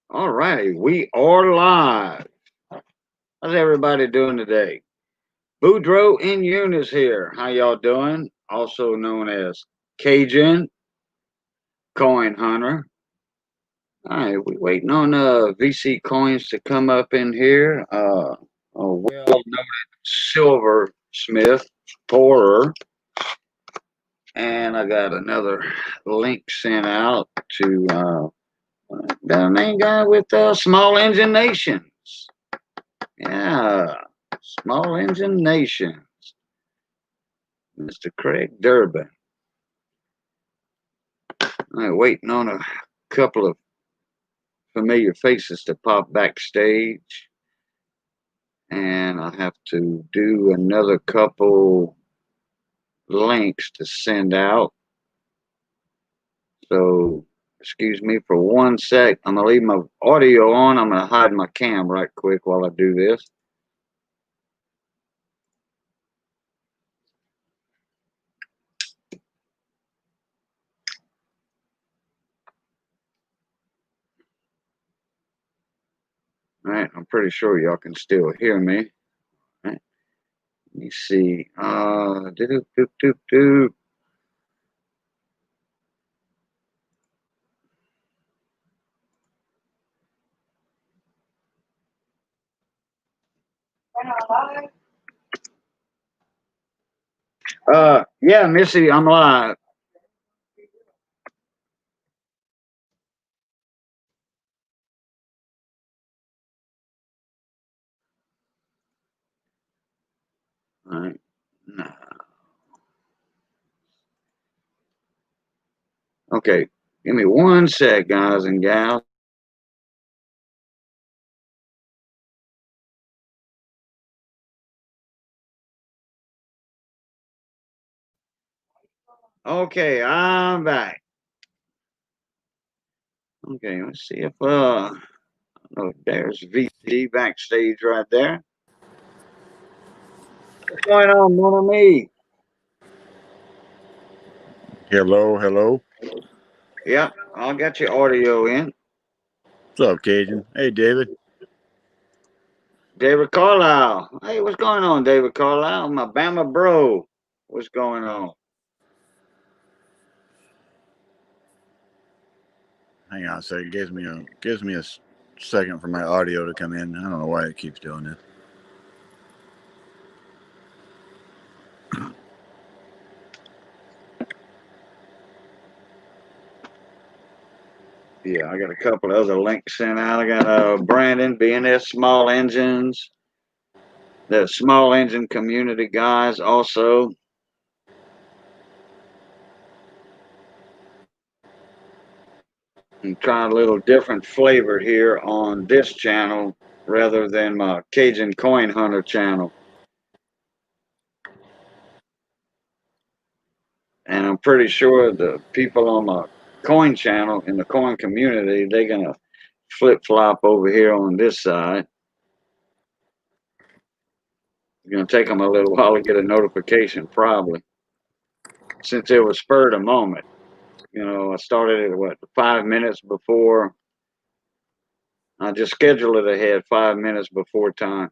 All righty, we are live. How's everybody doing today? Boudreaux and Eunice here. How y'all doing? Also known as Cajun Coin Hunter. All right, we waiting on VC coins to come up in here. A well-noted silversmith pourer, and I got another link sent out to the main guy with Small Engine Nations. Yeah, Small Engine Nations, Mr. Craig Durbin. I'm waiting on a couple of familiar faces to pop backstage, and I have to do another couple links to send out. So, excuse me for one sec. I'm gonna leave my audio on. I'm gonna hide my cam right quick while I do this. All right, I'm pretty sure y'all can still hear me. All right, let me see. Doop, doop, doop, doop. Yeah, Missy, I'm live. All right. Nah. Okay, give me one sec, guys and gals. Okay, I'm back. Okay, let's see if oh, there's VC backstage right there. What's going on, mon ami? Hello, hello. Yeah, I'll get your audio in. What's up, Cajun? Hey, David. David Carlisle. Hey, what's going on, David Carlisle? My Bama bro. What's going on? Hang on a second. Gives me a second for my audio to come in. I don't know why it keeps doing this. Yeah, I got a couple of other links sent out. I got Brandon, BNS Small Engines, the Small Engine Community guys also. I'm trying a little different flavor here on this channel rather than my Cajun Coin Hunter channel. And I'm pretty sure the people on my coin channel in the coin community, they're going to flip flop over here on this side. It's going to take them a little while to get a notification, probably, since it was spurred a moment. You know, I started it, what, 5 minutes before. I just scheduled it ahead 5 minutes before time.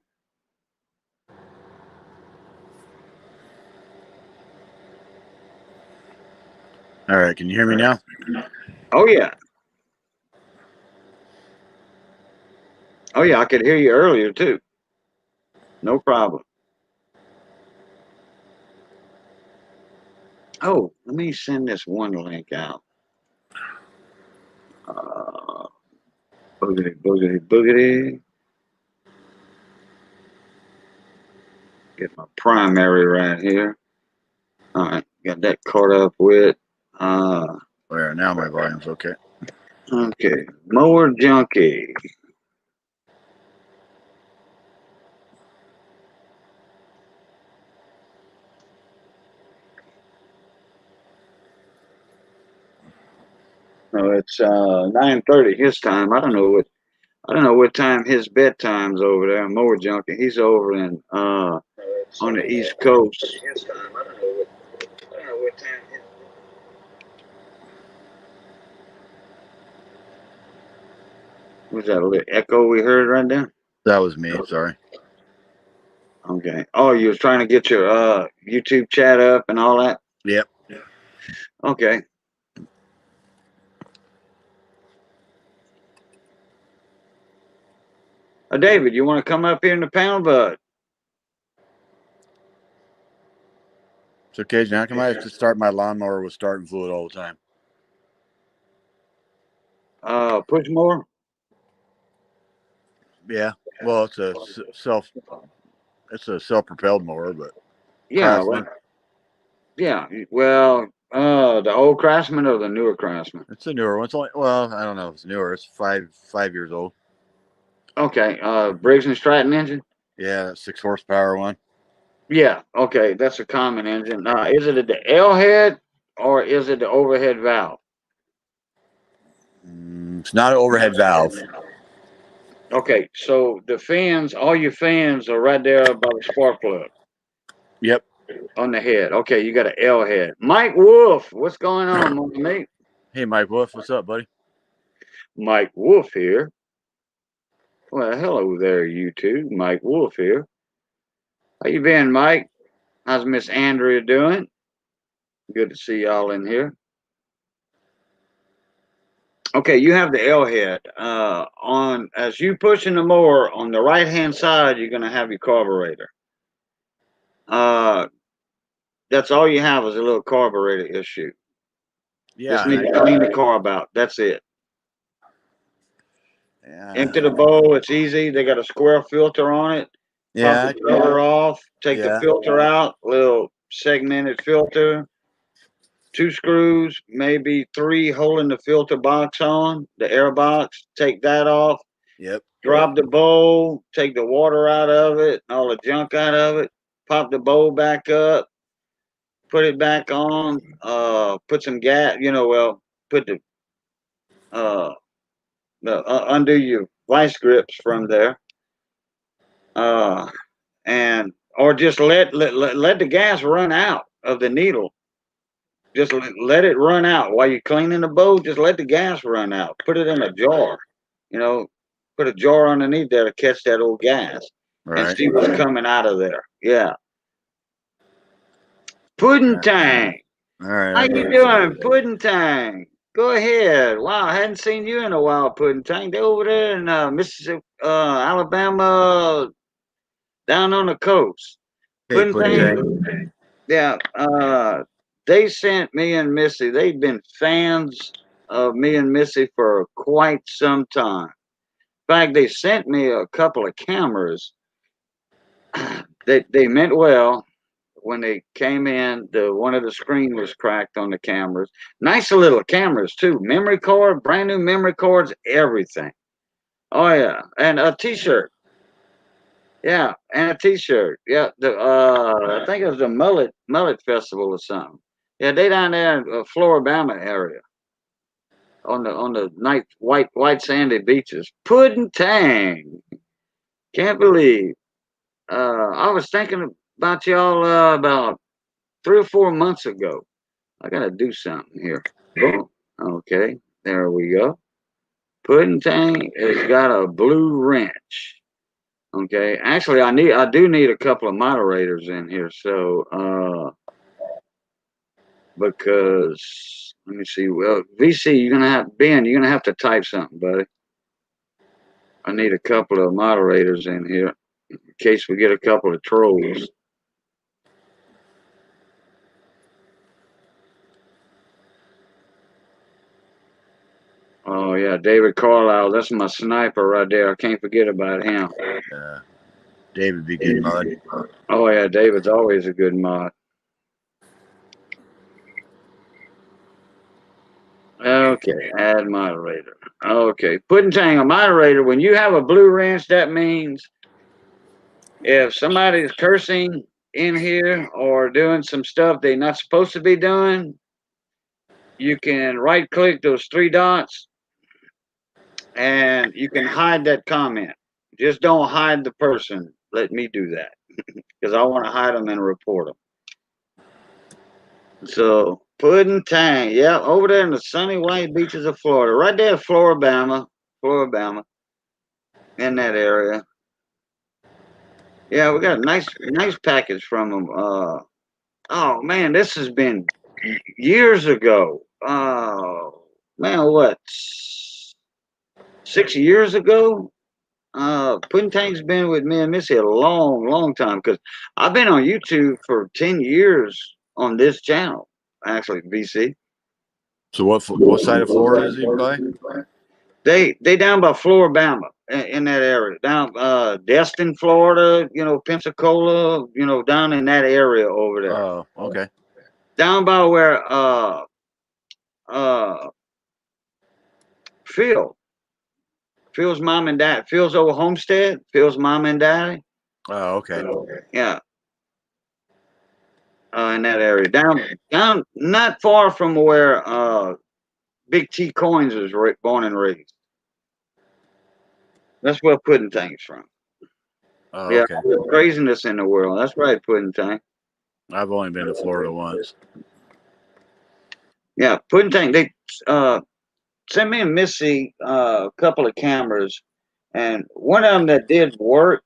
All right, can you hear me now? Oh, yeah. Oh, yeah. I could hear you earlier, too. No problem. Oh, let me send this one link out. Uh, boogity, boogity, boogity. Get my primary right here. All right, got that caught up with. Where now my volume's okay. Okay, Mower Junkie. No, it's 9:30 his time. I don't know what time his bedtime's over there. Mower Junkie. He's over in on the East Coast. His time. I don't know what time his. Was that a little echo we heard right there? That was me. Sorry. Okay. Oh, you was trying to get your YouTube chat up and all that? Yep. Okay. David, you want to come up here in the panel, bud? So, Cajun, how come I have to start my lawnmower with starting fluid all the time? Push more? Yeah. Well, it's a self-propelled mower, but Yeah, well, Craftsman. yeah. Well, the old Craftsman or the newer Craftsman? It's a newer one. It's only, well, I don't know if it's newer. It's five years old. Okay. Briggs and Stratton engine? Yeah, that 6 horsepower one. Yeah. Okay, that's a common engine. Is it the L head or is it the overhead valve? It's not an overhead valve. Okay, so the fans, all your fans are right there by the spark plug Yep. on the head. Okay, you got an L head. Mike Wolf, what's going on, mate? Hey, Mike Wolf, what's up, buddy? Mike Wolf here. Well, hello there, you two. Mike Wolf here. How you been, Mike? How's Miss Andrea doing? Good to see y'all in here. Okay, you have the L head. On as you pushing the mower on the right hand side, you're gonna have your carburetor. Uh, that's all you have is a little carburetor issue. Yeah, Just and need to clean the carb out. That's it. Empty the yeah, bowl. It's easy. They got a square filter on it. Pop yeah, the cover off. Take the yeah. filter out. Little segmented filter. 2 screws, maybe 3 holding the filter box on, the air box. Take that off. Yep. Drop the bowl. Take the water out of it. All the junk out of it. Pop the bowl back up. Put it back on. Put some gas. Well, put uh, undo your vice grips from there. Uh, and or just let the gas run out of the needle. Just let it run out while you're cleaning the bowl. Just let the gas run out. Put it in a jar. You know, put a jar underneath there to catch that old gas All and right. see what's coming out of there. Yeah. Pudding Tang. All right. How I got you it. doing, Pudding Tang? Go ahead. Wow, I hadn't seen you in a while, Pudding Tang. They're over there in Mississippi, Alabama, down on the coast. Hey, Pudding Pudding Tang. Tang. Yeah, they sent me and Missy. They've been fans of me and Missy for quite some time. In fact, they sent me a couple of cameras. They meant well. When they came in, the one of the screen was cracked on the cameras. Nice little cameras too. Memory card, brand new memory cards, everything. Oh yeah, and a T-shirt. Yeah, and a T-shirt. Yeah, I think it was the Mullet Festival or something. Yeah, they down there in Floribama area on the nice white sandy beaches. Pudding Tang. Can't believe. I was thinking about y'all about 3 or 4 months ago. I gotta do something here. Boom. Okay, there we go. Pudding Tang has got a blue wrench. Okay, actually, I do need a couple of moderators in here. So, because let me see. Well, VC, you're gonna have to type something, buddy. I need a couple of moderators in here in case we get a couple of trolls. Oh yeah, David Carlisle, that's my sniper right there. I can't forget about him. David be good mod. Oh yeah, David's always a good mod. Okay, add moderator. Okay, Pudding Tang, a moderator. When you have a blue wrench, that means if somebody's cursing in here or doing some stuff they're not supposed to be doing, you can right click those 3 dots and you can hide that comment. Just don't hide the person. Let me do that because I want to hide them and report them. So, Pudding Tang, yeah, over there in the sunny white beaches of Florida, right there, Floribama. in that area. Yeah, we got a nice package from them. Oh man, this has been years ago. Oh man, what 6 years ago? Pudding Tank's been with me and Missy a long time because I've been on YouTube for 10 years on this channel, actually, BC. So what side of Florida is he by? They down by Floribama in that area, down Destin, Florida, Pensacola, down in that area over there. Oh, okay. Down by where uh Phil, Phil's mom and dad, Phil's old homestead, Phil's mom and dad. Oh, okay. Yeah, in that area, down not far from where Big T Coins was born and raised. That's where Pudding Tank's from. Oh, Yeah, okay. all the craziness in the world. That's right, Pudding Tank. I've only been to Florida once. Yeah, Pudding Tank. They sent me and Missy a couple of cameras, and one of them that did work.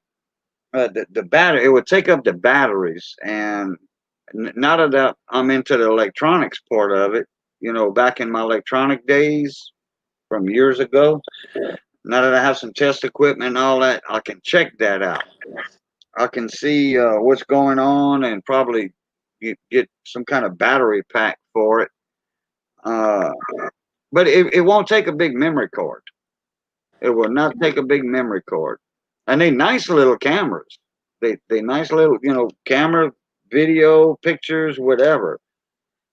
The battery, it would take up the batteries, and now that I'm into the electronics part of it, back in my electronic days from years ago. Now that I have some test equipment and all that, I can check that out. I can see what's going on and probably get some kind of battery pack for it. Uh, but it won't take a big memory card. It will not take a big memory card. And they nice little cameras. They nice little, camera, video, pictures, whatever.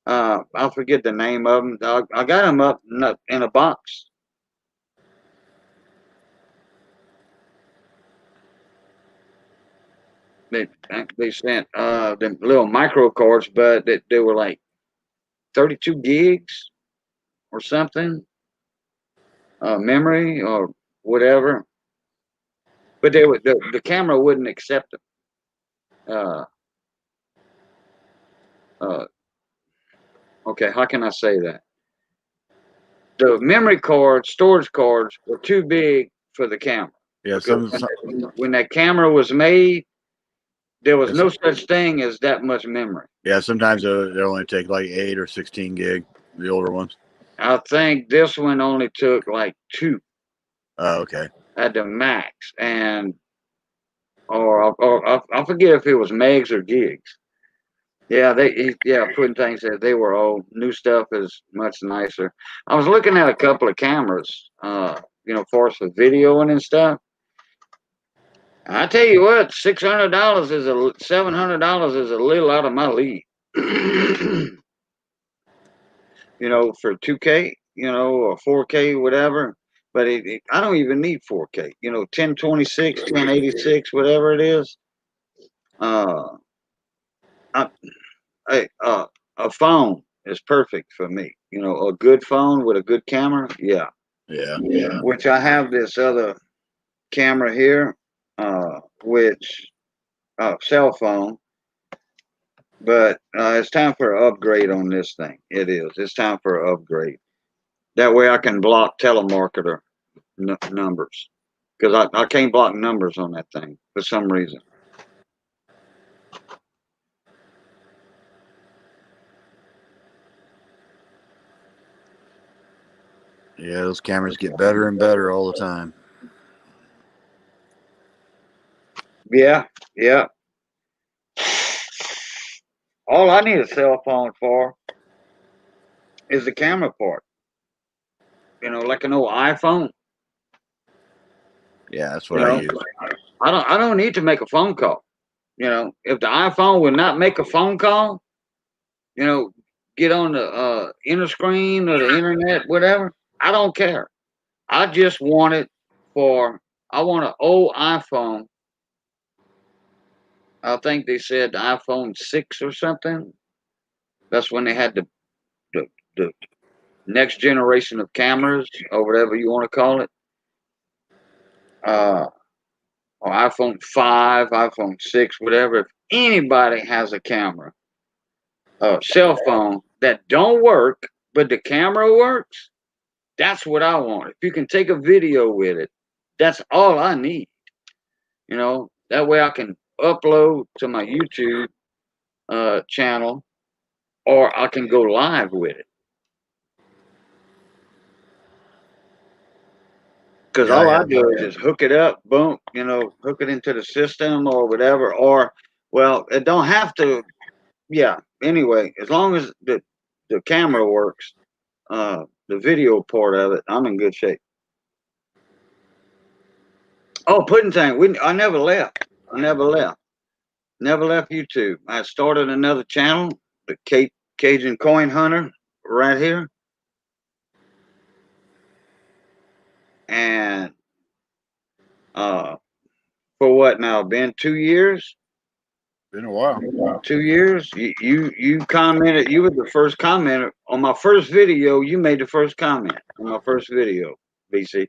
I'll forget the name of them. I got them up in a box. They sent them little micro cards, but they were like 32 gigs or something, memory or whatever. But the camera wouldn't accept them. Uh, uh, okay, how can I say that? The memory cards, storage cards were too big for the camera Yeah, because when that camera was made, there was yes, no such thing as that much memory. yeah. Sometimes they only take like 8 or 16 gig. The older ones. I think this one only took like 2 Oh, okay. at the max, and or I forget if it was megs or gigs. Yeah, Pudding Tank said they were old. New stuff is much nicer. I was looking at a couple of cameras, for us for videoing and stuff. I tell you what, $600 is $700 is a little out of my league. For 2K, or 4K, whatever. But I don't even need 4K. 1026, 1086, whatever it is. Uh, I, a phone is perfect for me. A good phone with a good camera. Yeah. Yeah. Which I have this other camera here, which cell phone. But it's time for an upgrade on this thing. It is. It's time for an upgrade. That way I can block telemarketer numbers because I can't block numbers on that thing for some reason. Yeah, those cameras get better and better all the time. Yeah, yeah. All I need a cell phone for is the camera part. Like an old iPhone. Yeah, that's You what I know, use. I don't need to make a phone call. If the iPhone would not make a phone call, you know, get on the inner screen or the internet, whatever. I don't care. I just want it for. I want an old iPhone. I think they said the iPhone 6 or something. That's when they had the next generation of cameras or whatever you want to call it. Uh, or iPhone 5, iPhone 6, whatever. If anybody has a camera, a cell phone that don't work, but the camera works, that's what I want. If you can take a video with it, That's all I need. You know, that way I can upload to my YouTube channel, or I can go live with it. Because Yeah, I all I have. do is just hook it up, boom, hook it into the system or whatever. Or, well, it don't have to. Yeah. Anyway, as long as the camera works, the video part of it, I'm in good shape. Oh, Pudding Tank, I never left. I never left. Never left YouTube. I started another channel, the Cajun Coin Hunter, right here. And for what now? Been 2 years? Been a while. 2 years? You commented. You were the first commenter on my first video. You made the first comment on my first video, BC.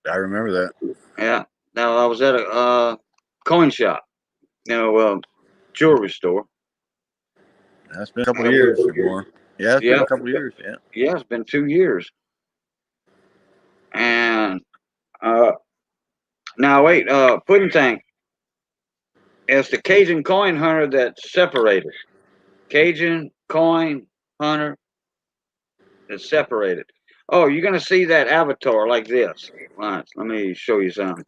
I remember that. Yeah. Now I was at a coin shop, jewelry store. That's been a couple of years or more. Yeah, it's been Yeah. a couple of years. Yeah. Yeah, it's been 2 years. And uh, now wait, Pudding Tank. It's the Cajun Coin Hunter that's separated. Cajun Coin Hunter is separated. Oh, you're gonna see that avatar like this. All right, let me show you something.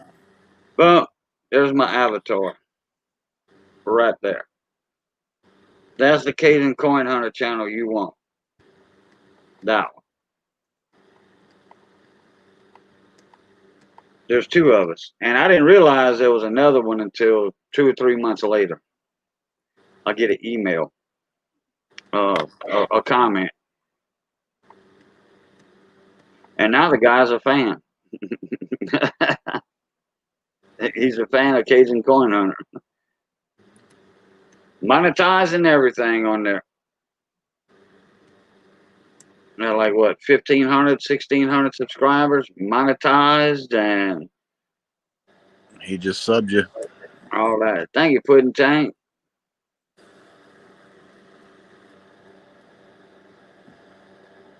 Boom. There's my avatar right there. That's the Cajun Coin Hunter channel you want. That one. There's two of us, and I didn't realize there was another one until 2 or 3 months later. I get an email, a comment, and now the guy's a fan. He's a fan of Cajun Coin Hunter. Monetizing everything on there. They're like what, 1,500, 1,600 subscribers, monetized, and He just subbed you. all that. Thank you, Pudding Tank.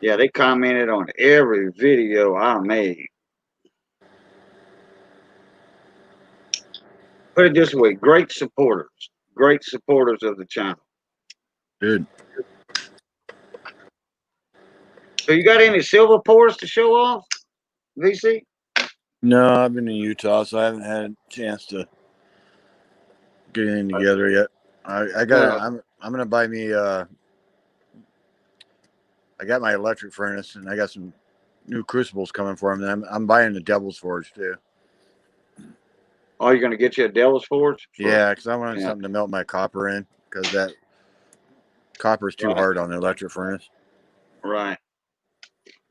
Yeah, they commented on every video I made. Put it this way, great supporters of the channel. Dude. So you got any silver pours to show off, VC? No, I've been in Utah, so I haven't had a chance to get anything together yet. I got. I'm gonna buy me. I got my electric furnace, and I got some new crucibles coming for them. I'm buying the Devil's Forge too. Oh, you're gonna get you a Devil's Forge? Yeah, because I wanted something to melt my copper in, because that copper is too hard on the electric furnace. Right.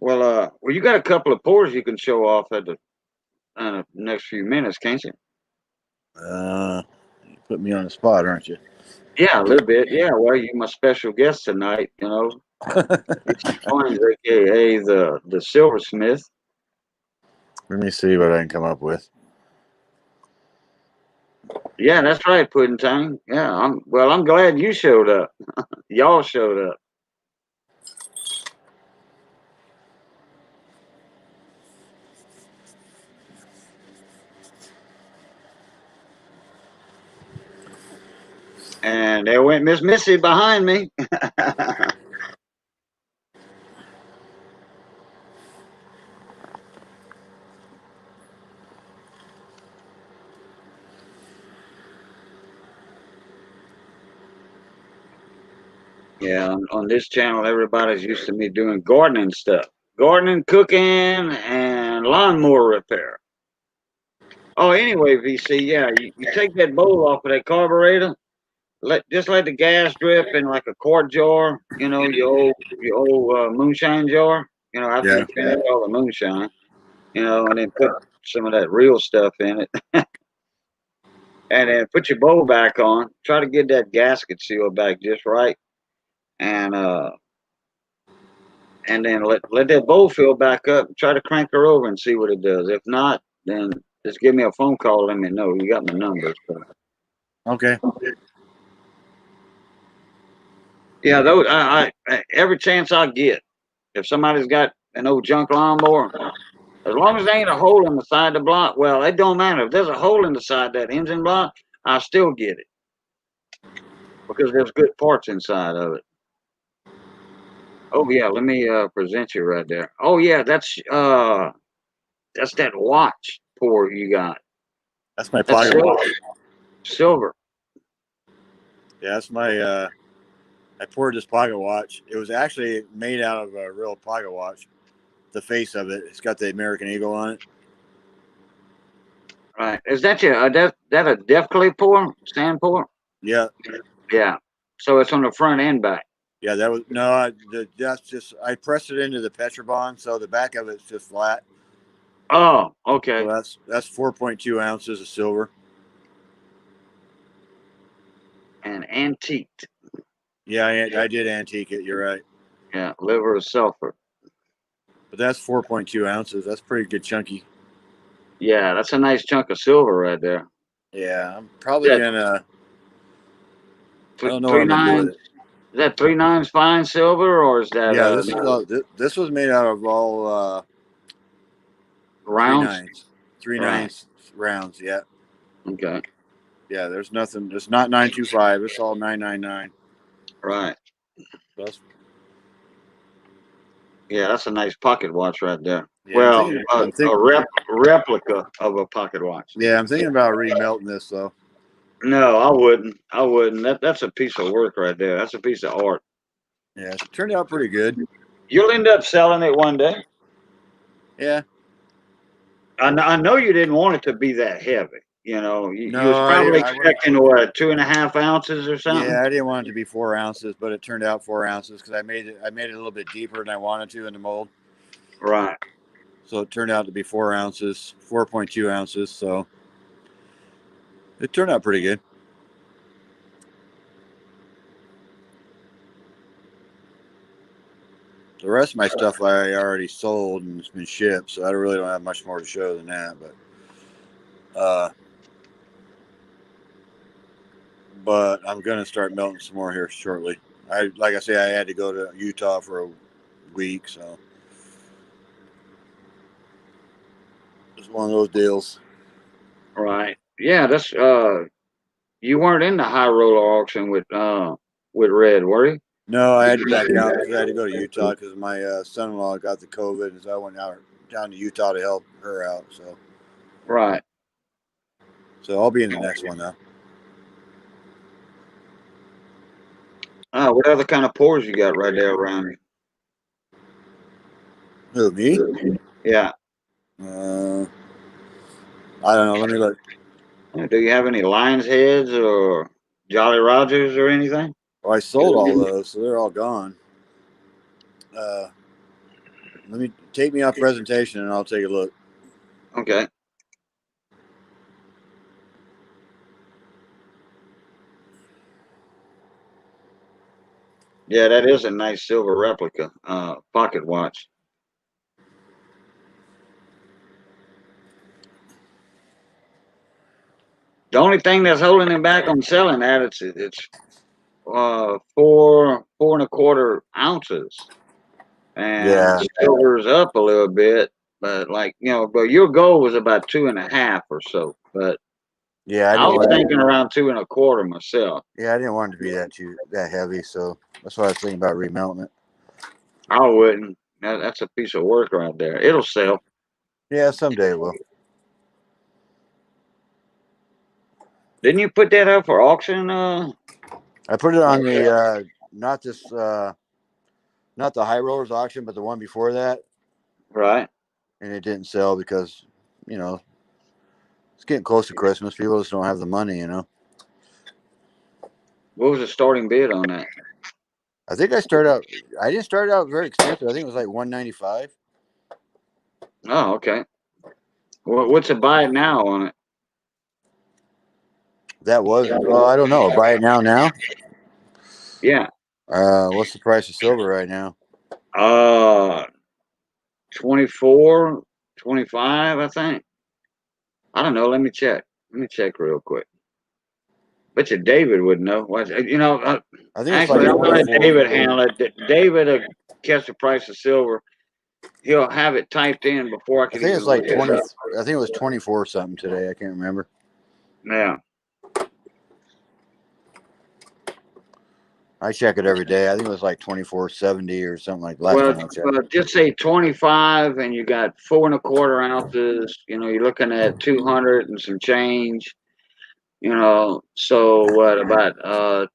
Well, you got a couple of pours you can show off at the next few minutes, can't you? You put me on the spot, aren't you? Yeah, a little bit. Yeah. Well, you're my special guest tonight. It's Coins, aka the silversmith. Let me see what I can come up with. Yeah, that's right, Pudding Tank. Yeah, I'm glad you showed up. Y'all showed up. And there went Miss Missy behind me. Yeah, on this channel, everybody's used to me doing gardening stuff. Gardening, cooking, and lawnmower repair. Oh, anyway, VC, yeah, you take that bowl off of that carburetor, just let the gas drip in like a quart jar, your old moonshine jar, after you finish all the moonshine, and then put some of that real stuff in it. And then put your bowl back on. Try to get that gasket sealed back just right. And then let that bowl fill back up. Try to crank her over and see what it does. If not, then just give me a phone call. Let me know. You got my number. So. Okay. Yeah, those I every chance I get, if somebody's got an old junk lawnmower, As long as there ain't a hole in the side of the block, well, it don't matter. If there's a hole in the side of that engine block, I still get it because there's good parts inside of it. Oh yeah, let me present you right there. Oh yeah, that's that watch pour you got. That's my That's pocket silver. watch. Silver. Yeah, that's my. I poured this pocket watch. It was actually made out of a real pocket watch. The face of it, it's got the American Eagle on it. Right. Is that your that a def clay pour? Sand pour? Yeah, Yeah. So it's on the front and back. yeah. That was no. That's just I pressed it into the Petrobond, so the back of it's just flat. Oh, So okay. that's 4.2 ounces of silver. And antiqued. Yeah, I did antique it. You're right, Yeah. Liver of sulfur. but that's 4.2 ounces. That's pretty good, chunky. Yeah, that's a nice chunk of silver right there. Yeah, I'm Is probably that gonna. I don't know what three I'm gonna do with nines? it. Is that 3/9 fine silver or is that Yeah, this is all. This was made out of all three rounds? nines, three Right. nines rounds. Yeah, Okay. yeah. There's nothing. It's not 925. It's all 999. Right. That's, Yeah, that's a nice pocket watch right there. yeah, I'm Well, thinking. a replica of a pocket watch. Yeah, I'm thinking about remelting this though. No, I wouldn't. I wouldn't. That's a piece of work right there. That's a piece of art. Yeah, it turned out pretty good. You'll end up selling it one day. Yeah. I know you didn't want it to be that heavy. You was No, probably I wasn't. expecting what 2.5 ounces or something. Yeah, I didn't want it to be 4 ounces, but it turned out 4 ounces because I made it a little bit deeper than I wanted to in the mold. Right. So it turned out to be 4 ounces, 4.2 ounces. So it turned out pretty good. The rest of my stuff I already sold and it's been shipped, so I really don't have much more to show than that. But I'm gonna start melting some more here shortly. Like I say, I had to go to Utah for a week, so it's one of those deals. Right. Yeah. That's You weren't in the high roller auction with Red, were you? No, I had to back out because I had to go to Utah because my son-in-law got the COVID, and so I went out down to Utah to help her out. Right. So I'll be in the next one though. What other kind of pours you got right there around Who, me? you? Yeah. I don't know. Let me look. Do you have any Lions heads or Jolly Rogers or anything? Well, I sold all those, so they're all gone. Uh, Let me take me off presentation, and I'll take a look. Okay. Yeah, that is a nice silver replica pocket watch. The only thing that's holding him back on selling that it's 4.25 ounces, and Yeah, the silver's up a little bit, but but your goal was about 2.5 or so. But yeah. I was thinking around 2.25 myself. I didn't want it to be that heavy, so that's why I was thinking about remelting it. I wouldn't. That's a piece of work right there. It'll sell. Yeah, someday it will. Didn't you put that up for auction? I put it on the not this not the high rollers auction, but the one before that, Right. and it didn't sell because you know it's getting close to Christmas. People just don't have the money, you know. What was the starting bid on that? I think I started out. I didn't start out very expensive. I think it was like 195. Oh, okay. What's a buy it now on it? That was well. I don't know. Buy it now. Now. Yeah. What's the price of silver right now? Uh, 24, 25, I think. I don't know. Let me check. Let me check real quick. Bet you David would know. I think it's like Actually, I'm gonna let 24. David handle it. David will catch the price of silver. he'll have it typed in before I I can think even it's like look it 20. up. I think it was 24 something today. I can't remember. Yeah. I check it every day. I think it was like 24.70 or something like last Well, time I checked. just say 25, and you got 4.25 ounces. You're looking at 200 and some change. So what about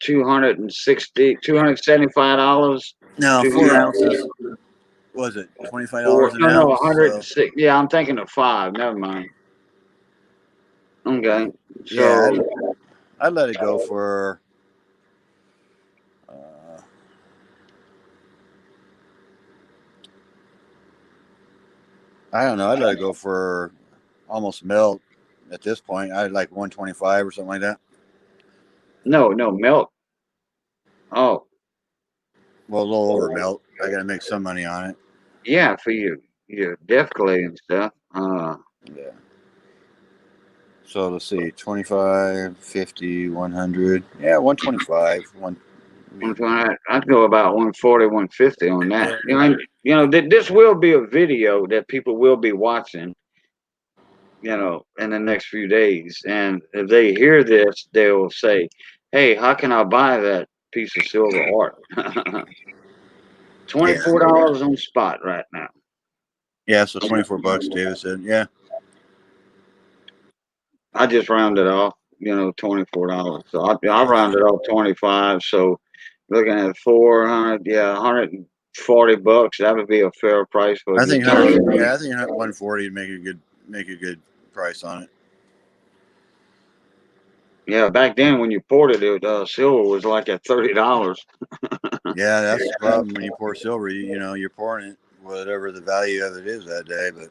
275 dollars? No, 4 ounces. 204? Was it $25 an No, ounce? So 106. Yeah, I'm thinking of five. Never mind. Okay, yeah, so I'd let it go for. Uh, I don't know. I'd let it go for almost melt at this point. I'd like 125 or something like that. no, milk. Oh, Well, a little over melt. I got to make some money on it. yeah, for your death clay and stuff. Yeah. So let's see, 25, 50, 100. Yeah, 125. I'd go about 140, 150 on that. Yeah. This will be a video that people will be watching, in the next few days. And if they hear this, they'll say, "Hey, how can I buy that piece of silver art?" Yeah. $24 on spot right now. Yeah, so 24 bucks, David said. Yeah. I just rounded off, $24. So I rounded off 25. So looking at 400, yeah, $140. That would be a fair price for a I think guitar. 100, yeah, I think 140 would make a good price on it. Yeah, back then when you ported it, silver was like at $30. Yeah, that's the problem when you pour silver. You're pouring it whatever the value of it is that day. But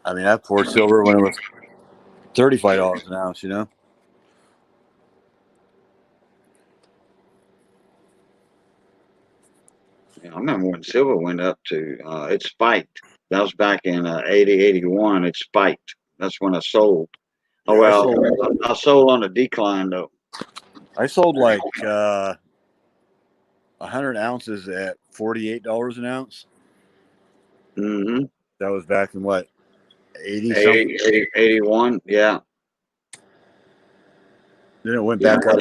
I mean, I poured silver when it was $35 an ounce. Yeah, I remember when silver went up to, it spiked. That was back in 80, 81. It spiked. That's when I sold. Oh, Yeah, well, I sold on a decline, though. I sold like 100 ounces at $48 an ounce. Mm-hmm. That was back in what 80 something. 81. Yeah. Then it went Yeah. back up.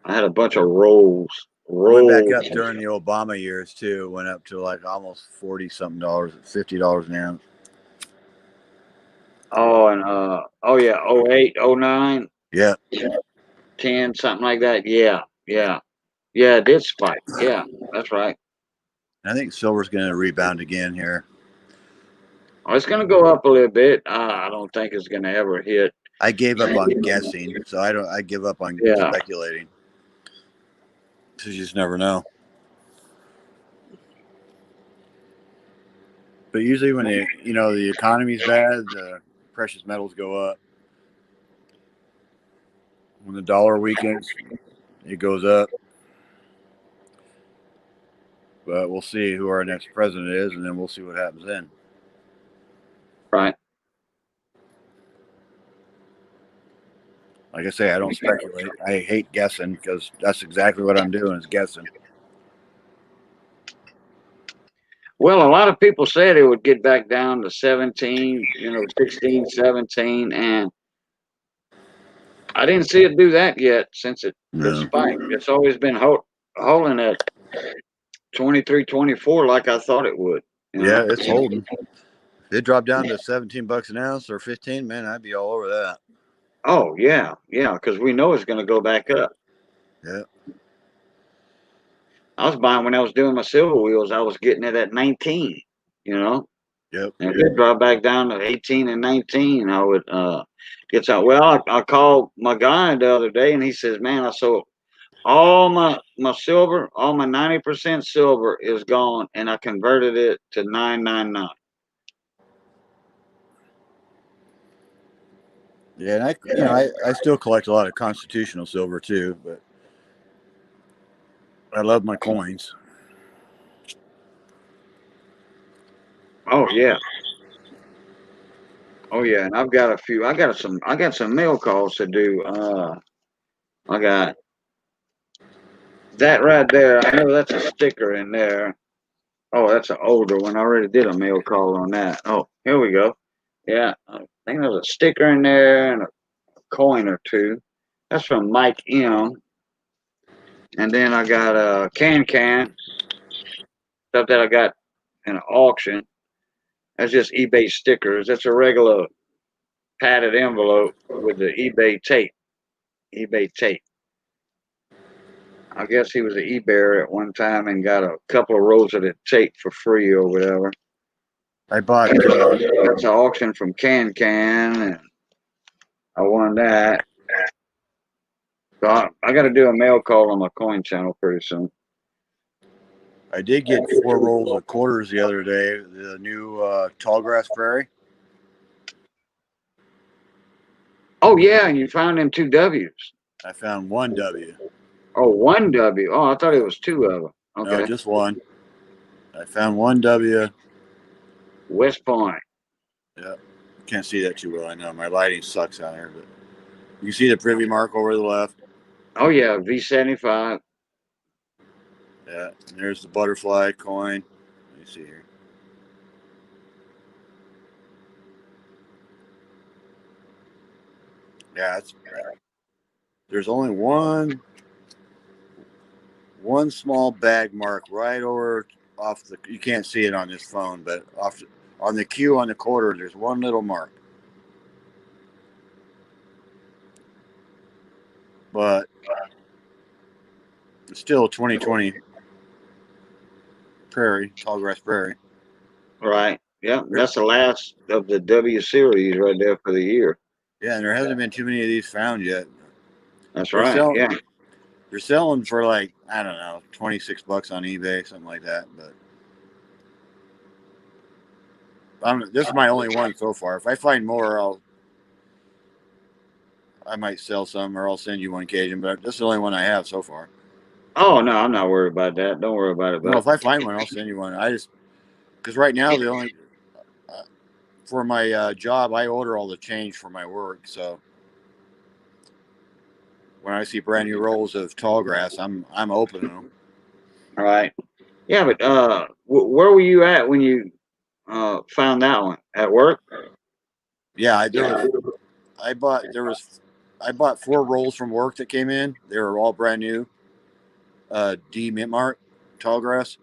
I had a bunch of rolls. It went back Rolls. up during the Obama years too. It went up to like almost 40 something dollars, $50 an ounce. Oh, and, oh, yeah. 08, 09, Yeah, 10, something like that. Yeah. Yeah. Yeah, it did spike. Yeah, that's right. I think silver's going to rebound again here. Oh, it's going to go up a little bit. I don't think it's going to ever hit. I gave up on guessing, so I don't. I give up on Yeah. speculating because you just never know. But usually, when the economy's bad, the precious metals go up. When the dollar weakens, it goes up. But we'll see who our next president is, and then we'll see what happens then. Right. Like I say, I don't speculate. I hate guessing because that's exactly what I'm doing is guessing. Well, a lot of people said it would get back down to 17, 16, 17, and I didn't see it do that yet since it No. spiked. It's always been holding at 23, 24 like I thought it would. Yeah, it's holding. If it dropped down to $17 an ounce or 15, man, I'd be all over that. Oh, yeah, because we know it's going to go back up. Yeah. I was buying when I was doing my silver wheels, I was getting it at 19, you know. Yep. And if it dropped back down to 18 and 19, I would get out. Well, I called my guy the other day and he says, "Man, I sold all my silver, all my 90% silver is gone, and I converted it to 999." Yeah, and I still collect a lot of constitutional silver too, but I love my coins. Oh yeah. Oh yeah, and I've got a few. I got some mail calls to do. I got that right there. I know that's a sticker in there. Oh, that's an older one. I already did a mail call on that. Oh, here we go. Yeah, I think there's a sticker in there and a coin or two. That's from Mike M. And then I got a can stuff that I got in an auction. That's just eBay stickers. That's a regular padded envelope with the eBay tape. eBay tape. I guess he was an eBayer at one time and got a couple of rolls of the tape for free or whatever. I bought. That's an auction from and I won that. So I got to do a mail call on my coin channel pretty soon. I did get 4 rolls of quarters the other day. The new Tallgrass Prairie. Oh yeah, and you found them two W's. I found one W. Oh, one W. Oh, I thought it was two of them. No, Okay. just one. I found one W. West Point. Yeah, can't see that too well. I know my lighting sucks out here, but you can see the privy mark over to the left. Oh yeah, V75. Yeah, and there's the butterfly coin. Let me see here. Yeah, there's only one small bag mark right over off the. You can't see it on this phone, but on the Q on the quarter, there's one little mark. But it's still 2020 Prairie, Tallgrass Prairie. Right. Yeah, that's the last of the W series right there for the year. Yeah, and there hasn't been too many of these found yet. That's They're right. selling. Yeah. They're selling for like I don't know, $26 on eBay, something like that. But this is my only one so far. If I find more, I might sell some, or I'll send you one Cajun. But this is the only one I have so far. Oh no, I'm not worried about that. Don't worry about it. No, But if I find one, I'll send you one. I just because right now the only for my job, I order all the change for my work. So when I see brand new rolls of tall grass, I'm opening them. all right. Yeah, but where were you at when you found that one? At work? Yeah, I bought 4 rolls from work that came in. They were all brand new. D Mint Mart tall grass,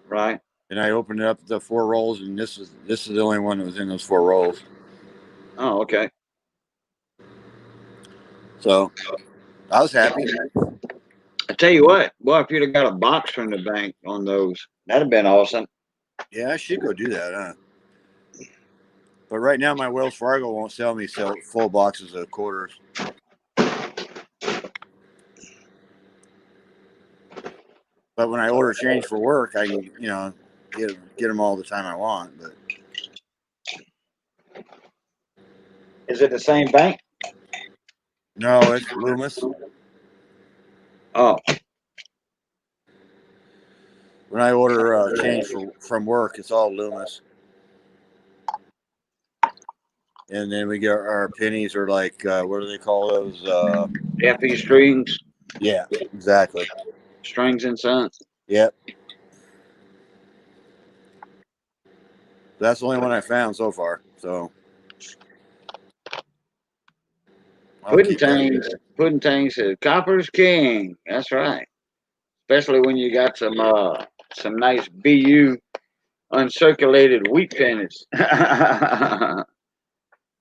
Right. and I opened up the 4 rolls, and this is the only one that was in those 4 rolls. Oh, okay. So I was happy. I tell you what, boy, if you'd have got a box from the bank on those, that'd have been awesome. Yeah, I should go do that, huh? But right now, my Wells Fargo won't sell me full boxes of quarters. But when I order change for work, I can get them all the time I want. But Is it the same bank? no, it's Loomis. Oh, When I order change from work, it's all Loomis. And then we get our pennies are like what do they call those? FE Strings, Yeah, exactly. Strings and Sons. Yep. That's the only one I found so far. So I'll keep that. Pudding Tang said, "Copper's king." That's right. Especially when you got some nice BU uncirculated wheat pennies.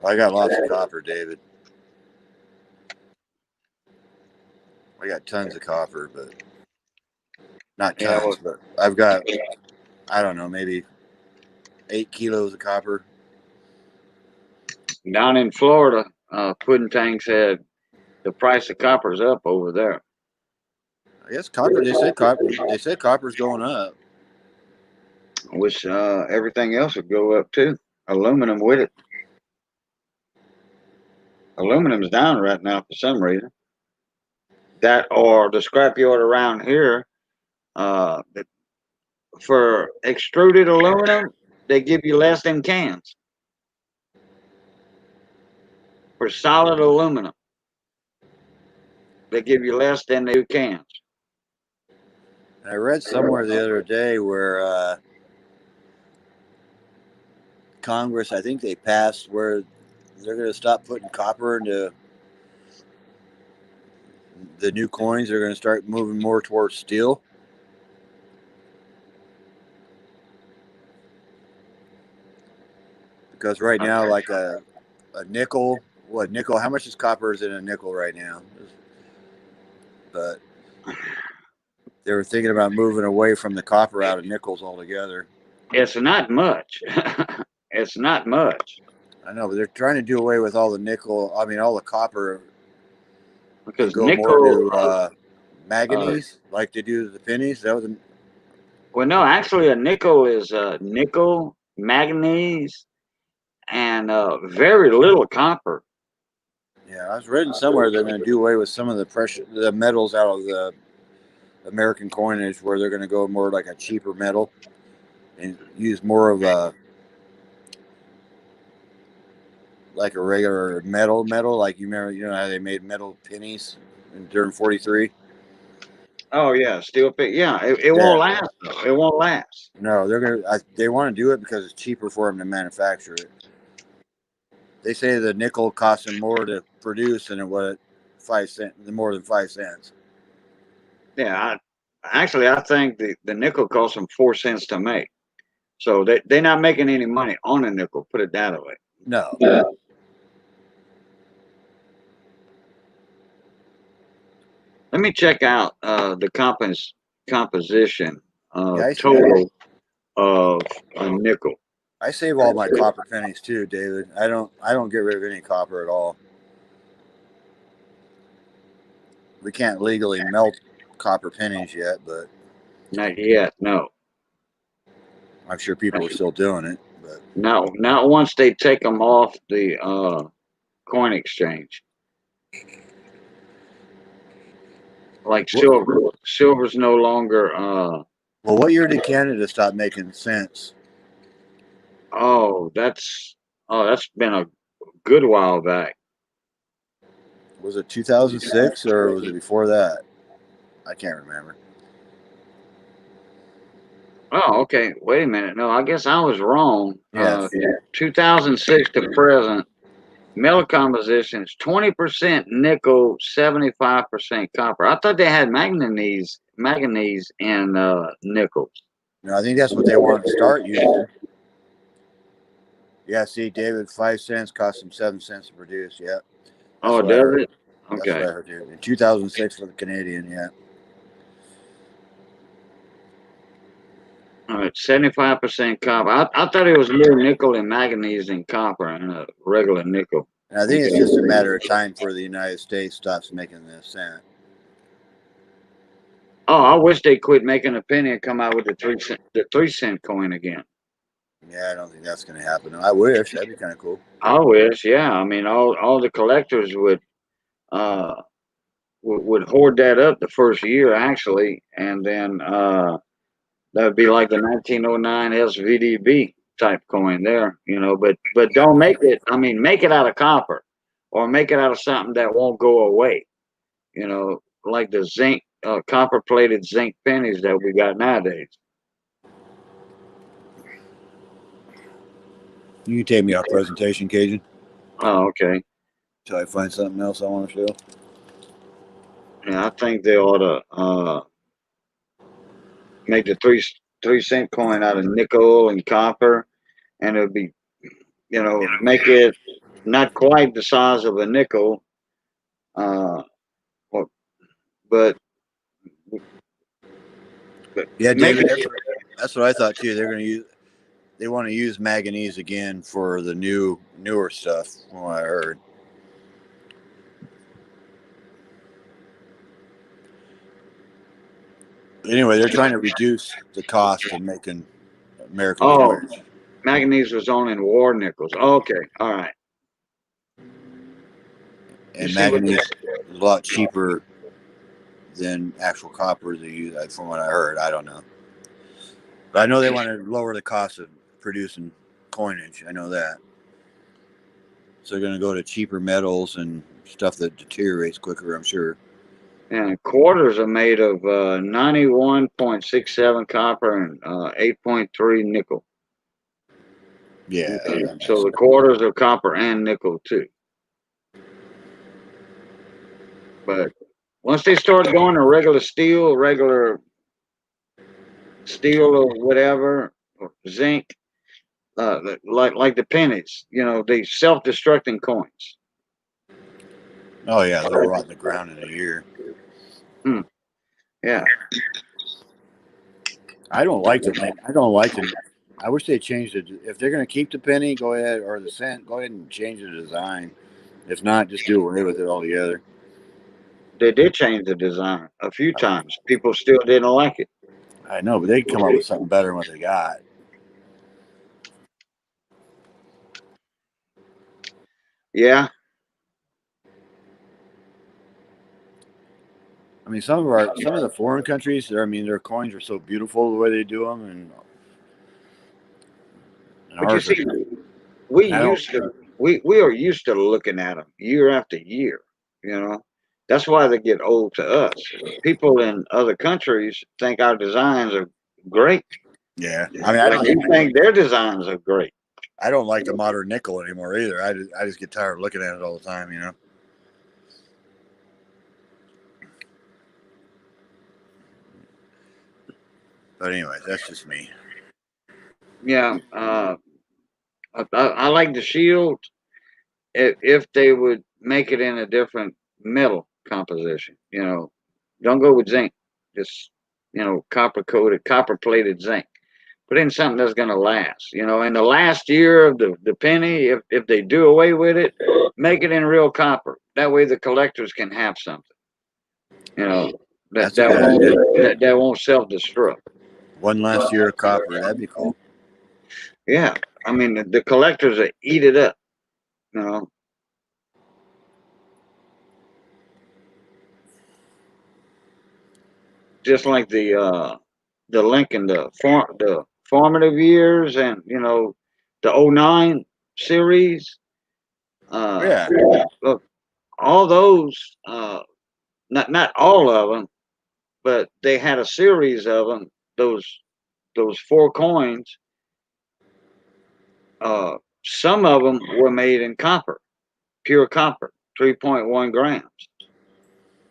I got lots of copper, David. I got tons of copper, but not Yeah, well, tons. But I've got I don't know, maybe 8 kilos of copper. down in Florida, Pudding Tang said the price of copper's up over there. I guess copper. They said copper. They said copper's going up. Which everything else would go up too. Aluminum with it. Aluminum's down right now for some reason. That or the scrapyard around here, uh, for extruded aluminum, they give you less than cans. For solid aluminum, they give you less than they do cans. I read somewhere the other day where Congress, I think they passed where they're going to stop putting copper into the new coins. They're going to start moving more towards steel. Because right now, like a nickel, how much is copper is in a nickel right now? But they were thinking about moving away from the copper out of nickels altogether. It's not much. It's not much I know, but they're trying to do away with all the nickel. I mean, all the copper, and because go more nickel. to manganese, like they do the pennies. That was Well, no, actually, a nickel is nickel, manganese, and very little copper. yeah. I was reading somewhere they're going to do away with some of the metals out of the American coinage, where they're going to go more like a cheaper metal and use more of a like a regular metal. Like you remember, you know how they made metal pennies during '43. Oh yeah, steel pick. Yeah, it Yeah. won't last though. It won't last. No, they're gonna. They want to do it because it's cheaper for them to manufacture it. They say the nickel costs them more to produce than it would 5 cents, more than 5 cents. Yeah, actually, I think the nickel costs them 4 cents to make. So they're not making any money on a nickel. Put it that way. No. Let me check out the composition Yeah, total of a nickel. I save all my copper pennies too, David. I don't get rid of any copper at all. We can't legally melt copper pennies yet, but Not yet. No. I'm sure people are still doing it. But No, not once they take them off the coin exchange. Like what, silver. Silver's no longer. well, what year did Canada stop making cents? Oh, that's been a good while back. Was it 2006 or was it before that? I can't remember. Oh, okay. Wait a minute. No, I guess I was wrong. Yes. 2006 to present, metal compositions 20% nickel, 75% copper. I thought they had manganese in nickels. No, I think that's what they want to start using. Yeah, see, David, 5 cents cost them 7 cents to produce. Yeah, that's Oh, what I does heard. it? That's what Okay. I heard too. In 2006 for the Canadian, yeah. All right, 75% copper. I thought it was more nickel and manganese than copper and a regular nickel. And I think it's just a matter of time for the United States stops making the cent. Oh, I wish they quit making a penny and come out with the 3 cent coin again. Yeah, I don't think that's going to happen. I wish that'd be kind of cool. I wish, yeah. I mean, all the collectors uh would hoard that up the first year actually, and then that would be like the 1909 SVDB type coin there, you know. But don't make it. I mean, make it out of copper, or make it out of something that won't go away. You know, like the zinc, copper plated zinc pennies that we got nowadays. You can take me off presentation, Cajun, Oh, okay. until I find something else I want to show. Yeah, I think they ought to make the 3 cent coin out of nickel and copper, and it'll be, you know, make it not quite the size of a nickel, uh, but Yeah, make David, it. that's what I thought too. They want to use manganese again for the newer stuff, from what I heard. Anyway, they're trying to reduce the cost of making American Oh, coins. manganese was only in war nickels. Okay, all right. You And see what? manganese is a lot cheaper than actual copper they use, from what I heard. I don't know. But I know they want to lower the cost of producing coinage. I know that. So they're going to go to cheaper metals and stuff that deteriorates quicker, I'm sure. And quarters are made of 91.67 copper and 8.3 nickel. Yeah, Okay. that makes So sense. the quarters are copper and nickel too. But once they start going to regular steel or whatever, or zinc, like the pennies, they self-destructing coins. Oh yeah, they'll rot in the ground in a year. Hmm. Yeah. I don't like them. I don't like them. I wish they changed it. If they're going to keep the penny, go ahead, or the cent, go ahead and change the design. If not, just do away with it altogether. They did change the design a few times. People still didn't like it. I know, but they can come up with something better than what they got. Yeah. I mean, some of the foreign countries, I mean, their coins are so beautiful the way they do them, and But you ours are. see, we I don't. used to we are used to looking at them year after year. You know, that's why they get old to us. People in other countries think our designs are great. Yeah, I mean, Like we think their designs are great. I don't like the modern nickel anymore either. I just get tired of looking at it all the time. But anyways, that's just me. Yeah, I like the shield if they would make it in a different metal composition. Don't go with zinc. Just copper coated, copper plated zinc. Put in something that's going to last. In the last year of the penny, if they do away with it, make it in real copper. That way the collectors can have something. You know that That's a that good won't idea. that won't self destruct. One last year of copper, that'd be cool. Yeah, I mean the collectors will eat it up. You know, just like the Lincoln, the formative years, and the '09 series. Uh, Yeah, Look, all those, not all of them, but they had a series of them. Those four coins. Uh, some of them were made in copper, pure copper, 3.1 grams,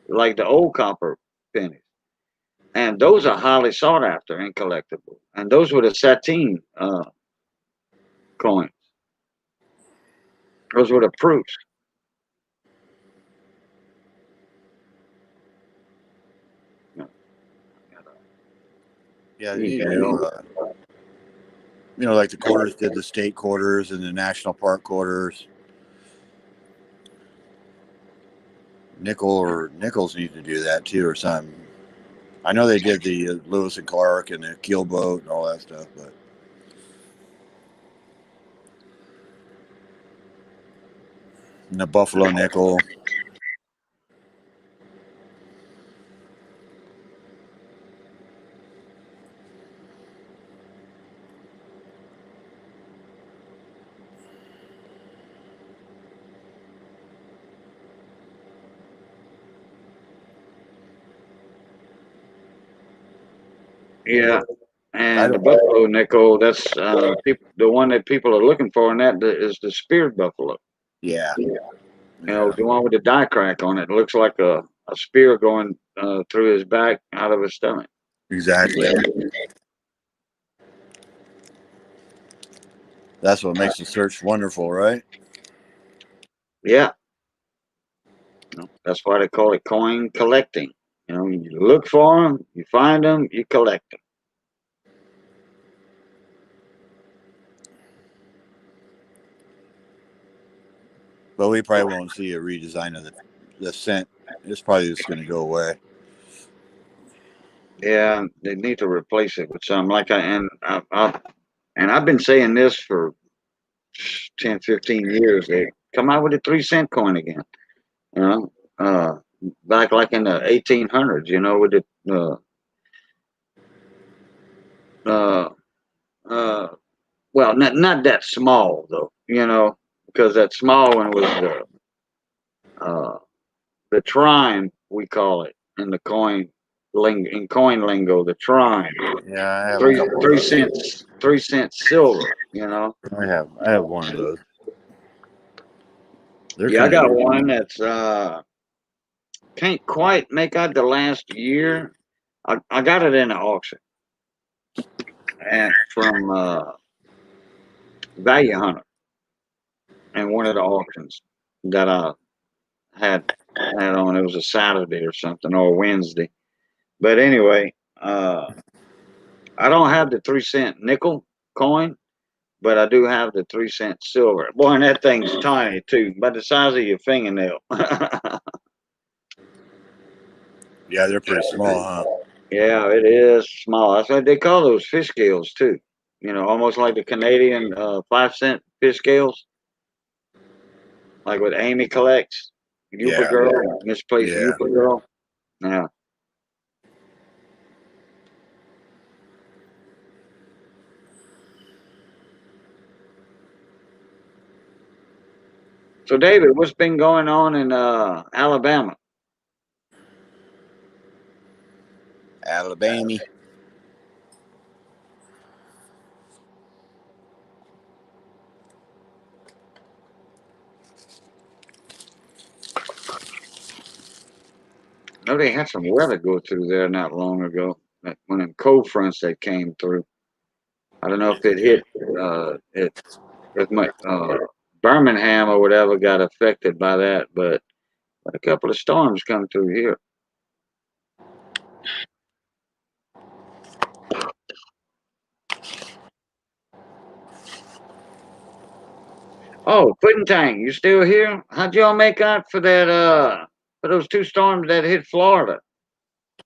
like the old copper pennies. And those are highly sought after and collectible. And those were the sateen coins. Those were the proofs. You yeah. email. Like the quarters did the state quarters and the national park quarters. Nichols need to do that too, or something. I know they did the Lewis and Clark and the Keelboat and all that stuff, but and the Buffalo nickel. Yeah. I And the don't. buffalo nickel, that's the one that people are looking for, and is the speared buffalo. Yeah, The yeah, one with the die crack on it. It looks like a spear going through his back, out of his stomach. exactly. That's what makes the search wonderful, right? Yeah, that's why they call it coin collecting. You look for them, you find them, you collect them. But we probably won't see a redesign of the cent. It's probably just going to go away. Yeah, they need to replace it with some like and I've been saying this for 10, 15 years. They come out with a 3 cent coin again. You know, uh, back like in the 1800s. With the uh, uh, well, not that small though. Because that small one was uh, the trime we call it. in the coin lingo, the trine. Yeah, I have a Three couple of three those. cents 3 cents silver, you know. I have one of those. They're Yeah, I kind of got neat. one that's can't quite make out the last year. I got it in an auction and from Value Hunter in one of the auctions that I had had on. It was a Saturday or something or a Wednesday. But anyway, I don't have the 3 cent nickel coin, but I do have the 3 cent silver. Boy, and that thing's tiny too, about the size of your fingernail. Yeah, they're pretty small, huh? Yeah, it is small. That's what they call those fish scales too. You know, almost like the Canadian 5 cent fish scales, like what Amy collects. Youper Yeah, girl, misplaced yeah. Youper girl. Yeah. So David, what's been going on in Alabama? Alabama. I know they had some weather go through there not long ago. Like one of them cold fronts that came through. I don't know if it hit if my Birmingham or whatever got affected by that, but a couple of storms come through here. Oh, Pudding Tang, you still here? How'd y'all make out for that for those two storms that hit Florida?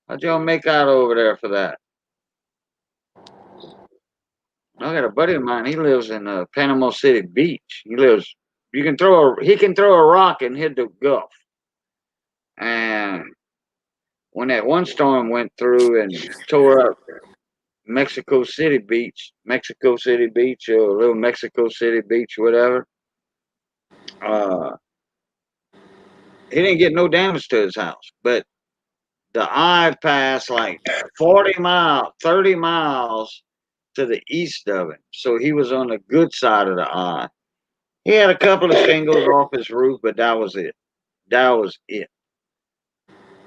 How'd y'all make out over there for that? I got a buddy of mine, he lives in Panama City Beach. He can throw a rock and hit the Gulf. And when that one storm went through and tore up Mexico City Beach, or Little Mexico City Beach, whatever, uh, he didn't get no damage to his house, but the eye passed like 30 miles to the east of him. So he was on the good side of the eye. He had a couple of shingles off his roof, but that was it. That was it.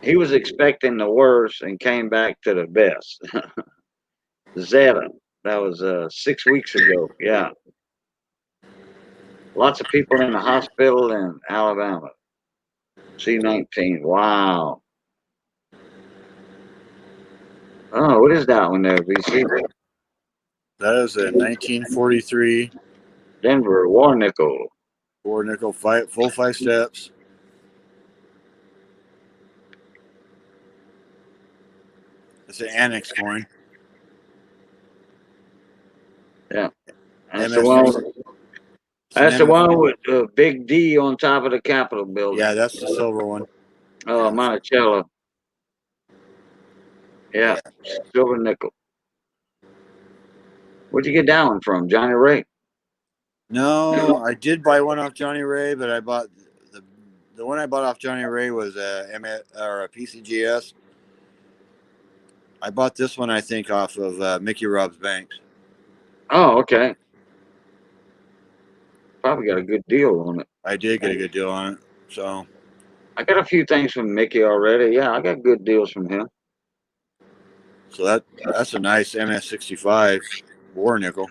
He was expecting the worst and came back to the best. Zeta. That was 6 weeks ago. Yeah. Lots of people in the hospital in Alabama. C-19. Wow. Oh, what is that one there, BC? That is a 1943 Denver War Nickel. four nickel full 5 steps. It's an annex coin. Yeah. That's the one. MS. It's That's the an MS. one with the big D on top of the Capitol building. Yeah, that's the silver one. Oh, Monticello. Yeah. Yeah. Silver nickel. Where'd you get that one from? Johnny Ray? No, I did buy one off Johnny Ray, but I bought the one I bought off Johnny Ray was a or a PCGS. I bought this one, I think, off of Mickey Rob's Banks. Oh, okay. Probably got a good deal on it. I did get a good deal on it. So I got a few things from Mickey already. Yeah, I got good deals from him. that's a nice MS65 war nickel.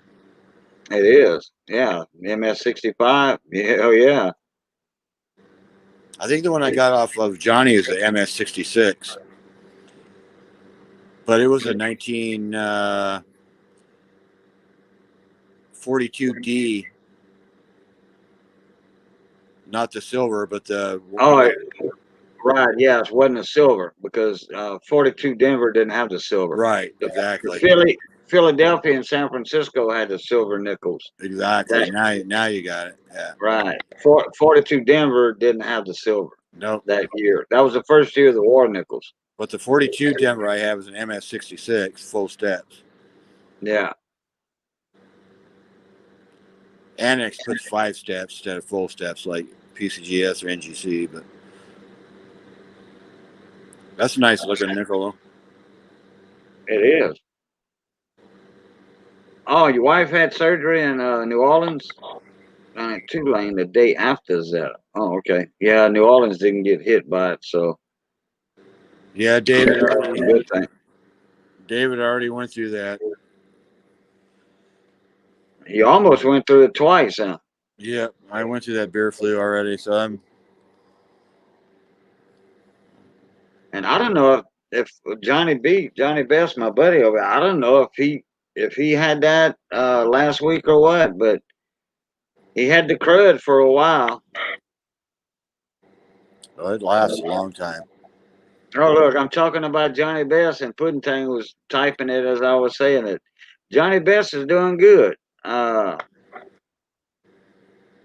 It is. Yeah. MS-65. Yeah, oh yeah. I think the one I got off of Johnny is the MS66, but it was a 1942D, not the silver, but the Oh, right. Yeah, it wasn't a silver because 42 Denver didn't have the silver. right, The exactly, Philadelphia and San Francisco had the silver nickels. exactly. That Now you got it. Yeah. right. 42 Denver didn't have the silver Nope. that year. That was the first year of the war nickels. But the 42 Denver I have is an MS66 full steps. Yeah. Annex puts 5 steps instead of full steps like PCGS or NGC, but That's a nice looking nickel. It is. Oh, your wife had surgery in New Orleans? Tulane the day after that. Oh, okay. Yeah, New Orleans didn't get hit by it, so Yeah, that's a good thing. David already went through that. You almost went through it twice, huh? Yeah, I went through that beer flu already, so I'm. And I don't know if Johnny Best, my buddy over, I don't know if he had that last week or what, but he had the crud for a while. Oh, it lasts a long time. Oh, look, I'm talking about Johnny Best, and Pudding was typing it as I was saying it. Johnny Best is doing good.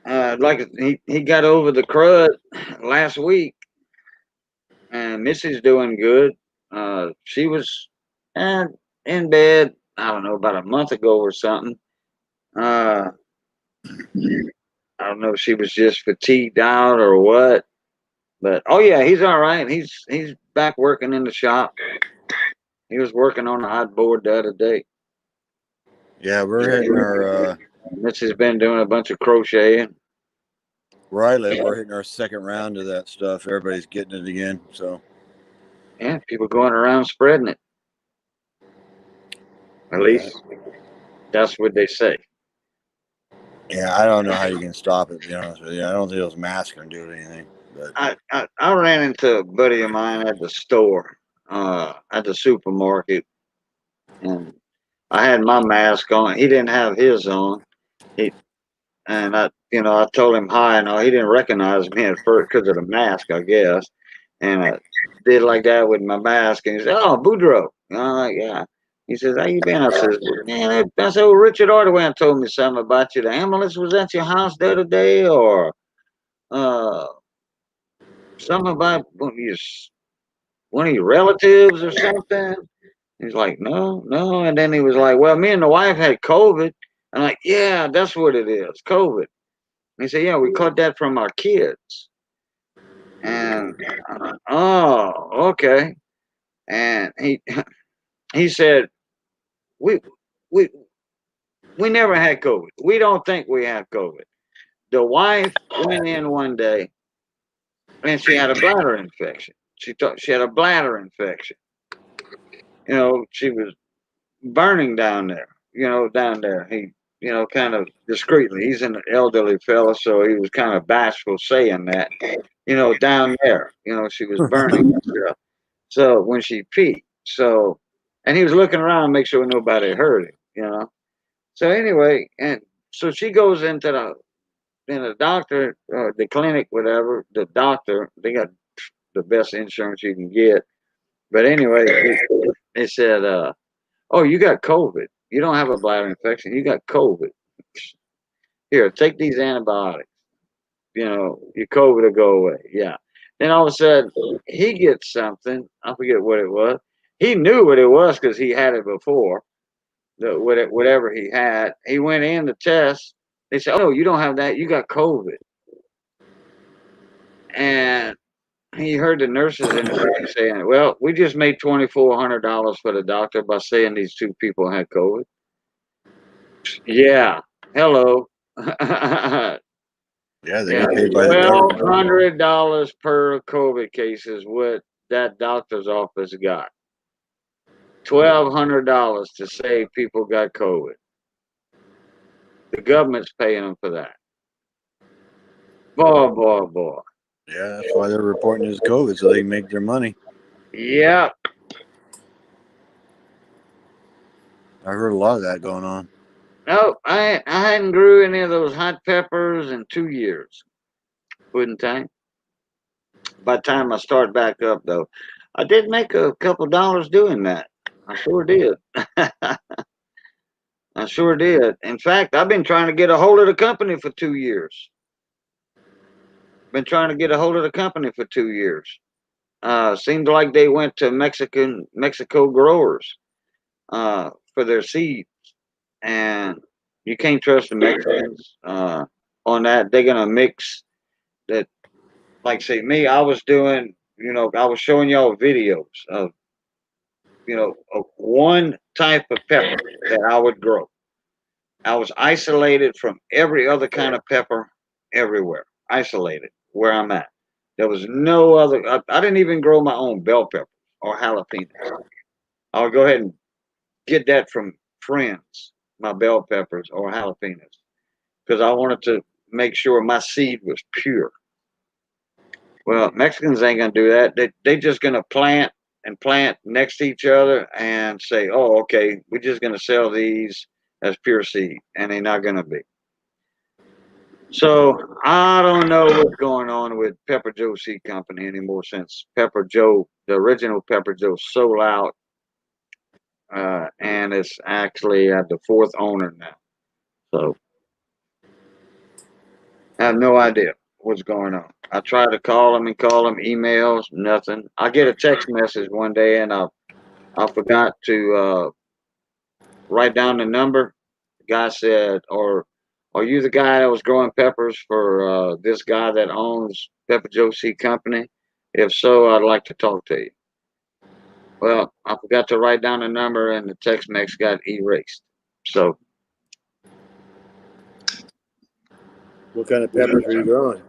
Like he got over the crud last week, and Missy's doing good. She was uh, in bed, I don't know, about a month ago or something. Uh, I don't know if she was just fatigued out or what, but oh yeah, he's all right. He's back working in the shop. He was working on the hot board the other day. Yeah, we're hitting our. Missy's been doing a bunch of crocheting. Where I live, we're hitting our second round of that stuff. Everybody's getting it again. So. Yeah, people going around spreading it. At Yeah. least that's what they say. Yeah, I don't know how you can stop it. To be honest with you, I don't think those masks can do anything. But I ran into a buddy of mine at the store, at the supermarket, and I had my mask on. He didn't have his on. He and I told him hi, and he didn't recognize me at first because of the mask, I guess. And I did like that with my mask, and he said, "Oh, Boudreaux." And I'm like, "Yeah." He says, "How you been?" I says, "Man, that's old Richard Ardoin told me something about you. The ambulance was at your house the other day, or uh, something about one of your relatives or something." He's like, "No, no." And then he was like, "Well, me and the wife had COVID." I'm like, "Yeah, that's what it is, COVID." He said, "Yeah, we caught that from our kids." And oh, okay. And he said, "We we we never had COVID. We don't think we have COVID." The wife went in one day and she had a bladder infection. She thought she had a bladder infection. She was burning down there. Down there. He, kind of discreetly. He's an elderly fella, so he was kind of bashful saying that. Down there. She was burning herself. So when she peed, and he was looking around to make sure nobody heard him. So anyway, and so she goes into the doctor, the clinic, whatever. The doctor, they got the best insurance you can get. But anyway, they said, "Oh, you got COVID. You don't have a bladder infection. You got COVID. Here, take these antibiotics. Your COVID will go away." Yeah. Then all of a sudden, he gets something. I forget what it was. He knew what it was because he had it before. Whatever he had, he went in to test. They said, "Oh, you don't have that. You got COVID." And he heard the nurses in the back saying, "Well, we just made $2,400 for the doctor by saying these two people had COVID." Yeah. Hello. yeah, they Yeah, get paid by the government. $1,200 per COVID case is what that doctor's office got. $1,200 to say people got COVID. The government's paying them for that. Boy, boy, boy. Yeah, that's why they're reporting it as COVID so they can make their money. Yeah. I heard a lot of that going on. No, I hadn't grew any of those hot peppers in 2 years. Wouldn't I? By the time I start back up, though, I did make a couple dollars doing that. I sure did. I sure did. In fact, I've been trying to get a hold of the company for 2 years. Been trying to get a hold of the company for 2 years. Seemed like they went to Mexico growers for their seeds, and you can't trust the Mexicans on that. They're gonna mix that. Like say me, I was doing You know, I was showing y'all videos of, of one type of pepper that I would grow. I was isolated from every other kind of pepper everywhere, isolated where I'm at. There was no other, I didn't even grow my own bell pepper or jalapenos. I would go ahead and get that from friends, my bell peppers or jalapenos, because I wanted to make sure my seed was pure. Well, Mexicans ain't gonna do that. They just gonna plant and plant next to each other and say, "Oh, okay, we're just gonna sell these as pure seed," and they're not gonna be. So I don't know what's going on with Pepper Joe Seed Company anymore since Pepper Joe, the original Pepper Joe, sold out, and it's actually the fourth owner now. So I have no idea what's going on. I try to call them, emails, nothing. I get a text message one day, and I forgot to write down the number. The guy said, "Or are you the guy that was growing peppers for this guy that owns Pepper Joe Seed Company? If so, I'd like to talk to you." Well, I forgot to write down the number, and the text message got erased. So, What kind of peppers are you growing?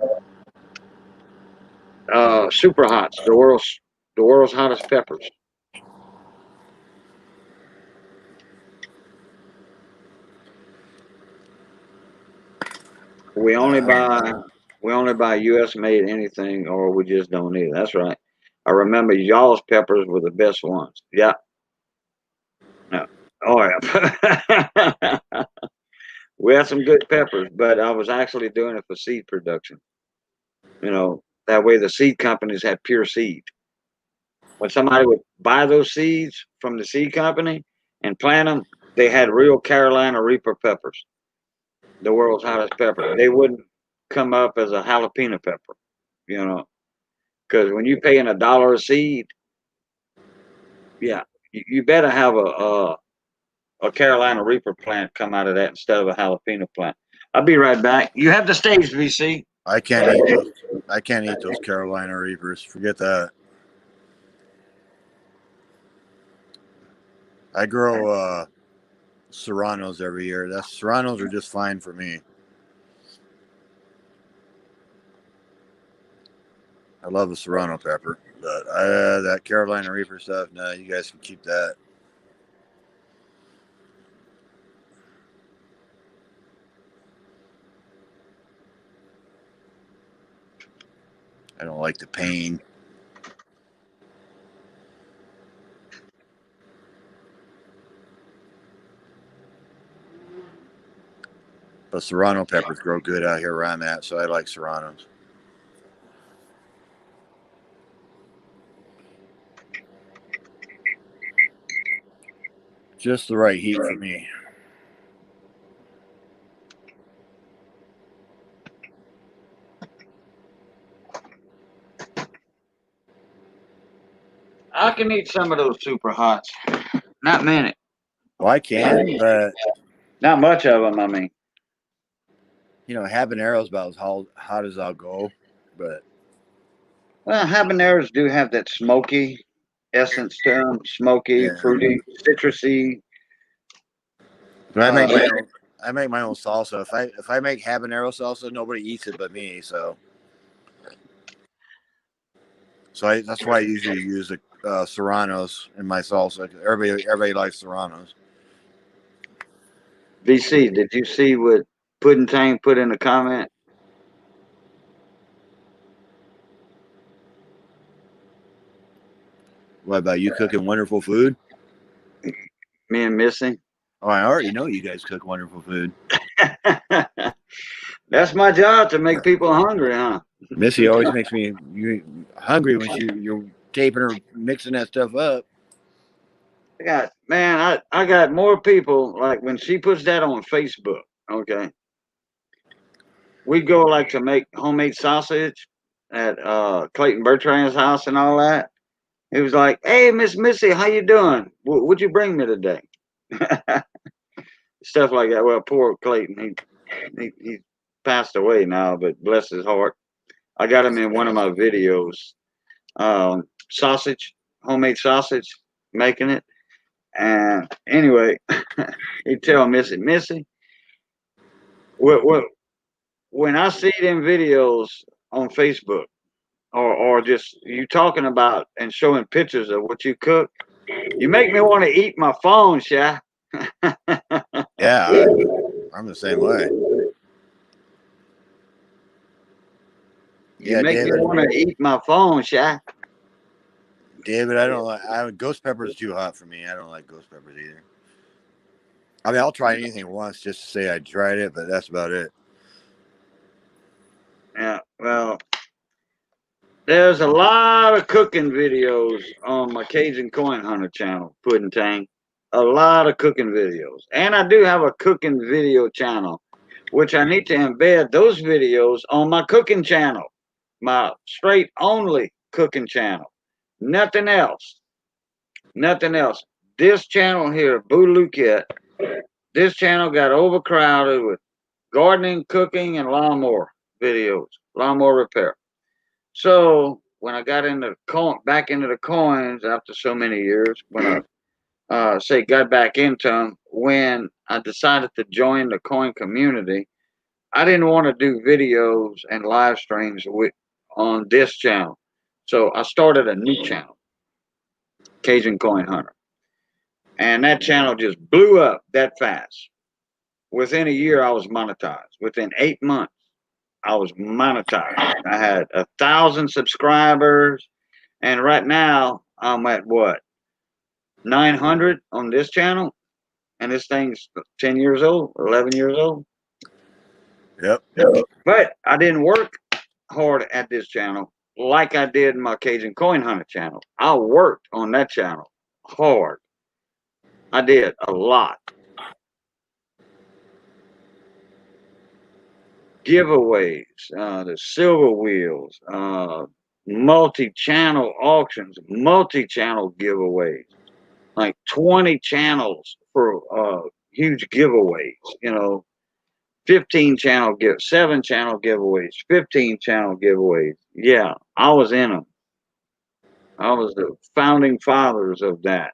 super hots, the world's hottest peppers. We only buy we only buy U.S. made anything, or we just don't eat it. That's right. I remember y'all's peppers were the best ones. Yeah. No. Oh yeah. We had some good peppers, but I was actually doing it for seed production. That way the seed companies had pure seed. When somebody would buy those seeds from the seed company and plant them, they had real Carolina Reaper peppers, the world's hottest pepper. They wouldn't come up as a jalapeno pepper, you know, because when you paying $1 a seed, yeah, you better have a Carolina Reaper plant come out of that instead of a jalapeno plant. I'll be right back. You have the stage, VC. I can't eat those. I can't eat those Carolina Reapers. Forget that. I grow serranos every year. That's serranos are just fine for me. I love the serrano pepper, but that Carolina Reaper stuff, no, you guys can keep that. I don't like the pain. But serrano peppers grow good out here where I'm at, so I like serranos. Just the right heat for me. I can eat some of those super hots. Not many. Well, I can, but Not much of them, I mean. habanero's about as hot as I'll go. But Well, habaneros do have that smoky essence to them, smoky, yeah, fruity, citrusy. but Uh, I make my own salsa. If I make habanero salsa, nobody eats it but me. So that's why I usually use the serranos in my salsa. Everybody likes serranos. VC, did you see what Pudding Tang put in the comment? What about you cooking wonderful food? Me and Missy. Oh, I already know you guys cook wonderful food. That's my job, to make people hungry, huh? Missy always makes me hungry when you're taping her mixing that stuff up. I got more people, like when she puts that on Facebook. Okay, we go like to make homemade sausage at Clayton Bertrand's house and all that. He was like, "Hey, Miss Missy, how you doing? What'd you bring me today?" Stuff like that. Well, poor Clayton, he passed away now, but bless his heart. I got him in one of my videos. sausage, homemade sausage, making it. And anyway, he tell Missy, what, when I see them videos on Facebook or just you talking about and showing pictures of what you cook, you make me want to eat my phone, Shy. Yeah, I'm the same way. You Yeah, make me David. want to eat my phone, Shy. David, I don't like. Ghost pepper is too hot for me. I don't like ghost peppers either. I mean, I'll try anything once just to say I tried it, but that's about it. Yeah, well, there's a lot of cooking videos on my Cajun Coin Hunter channel, Puddin' Tang. A lot of cooking videos. And I do have a cooking video channel, which I need to embed those videos on my cooking channel, my straight only cooking channel. Nothing else. Nothing else. This channel here, Boo Luket, this channel got overcrowded with gardening, cooking, and lawnmower videos, lawnmower repair. So when I got back into the coins after so many years, when I got back into them, when I decided to join the coin community, I didn't want to do videos and live streams on this channel. So I started a new channel, Cajun Coin Hunter. And that channel just blew up that fast. Within a year, I was monetized. Within 8 months, I was monetized. I had 1,000 subscribers. And right now, I'm at what? 900 on this channel. And this thing's 10 years old, 11 years old. Yep. But I didn't work hard at this channel like I did my Cajun Coin Hunter channel. I worked on that channel hard. I did a lot. Giveaways, the silver wheels, multi-channel auctions, multi-channel giveaways, like 20 channels for huge giveaways, 15 channel 7 channel giveaways, 15 channel giveaways. Yeah, I was in them. I was the founding fathers of that.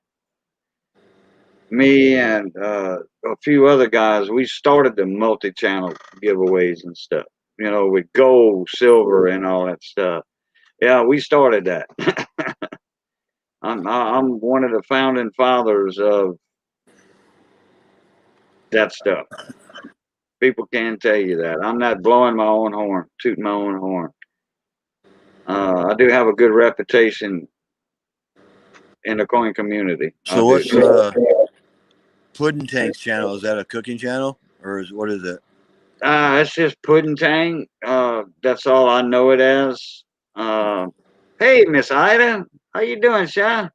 Me and a few other guys, we started the multi-channel giveaways and stuff, with gold, silver, and all that stuff. Yeah, we started that. I'm one of the founding fathers of that stuff. People can't tell you that. I'm not blowing my own horn, tooting my own horn. I do have a good reputation in the coin community. So what's Puddin' Tank's channel? Is that a cooking channel, or what is it? It's just Puddin' Tang. That's all I know it as. Hey, Miss Ida, how you doing, Shy?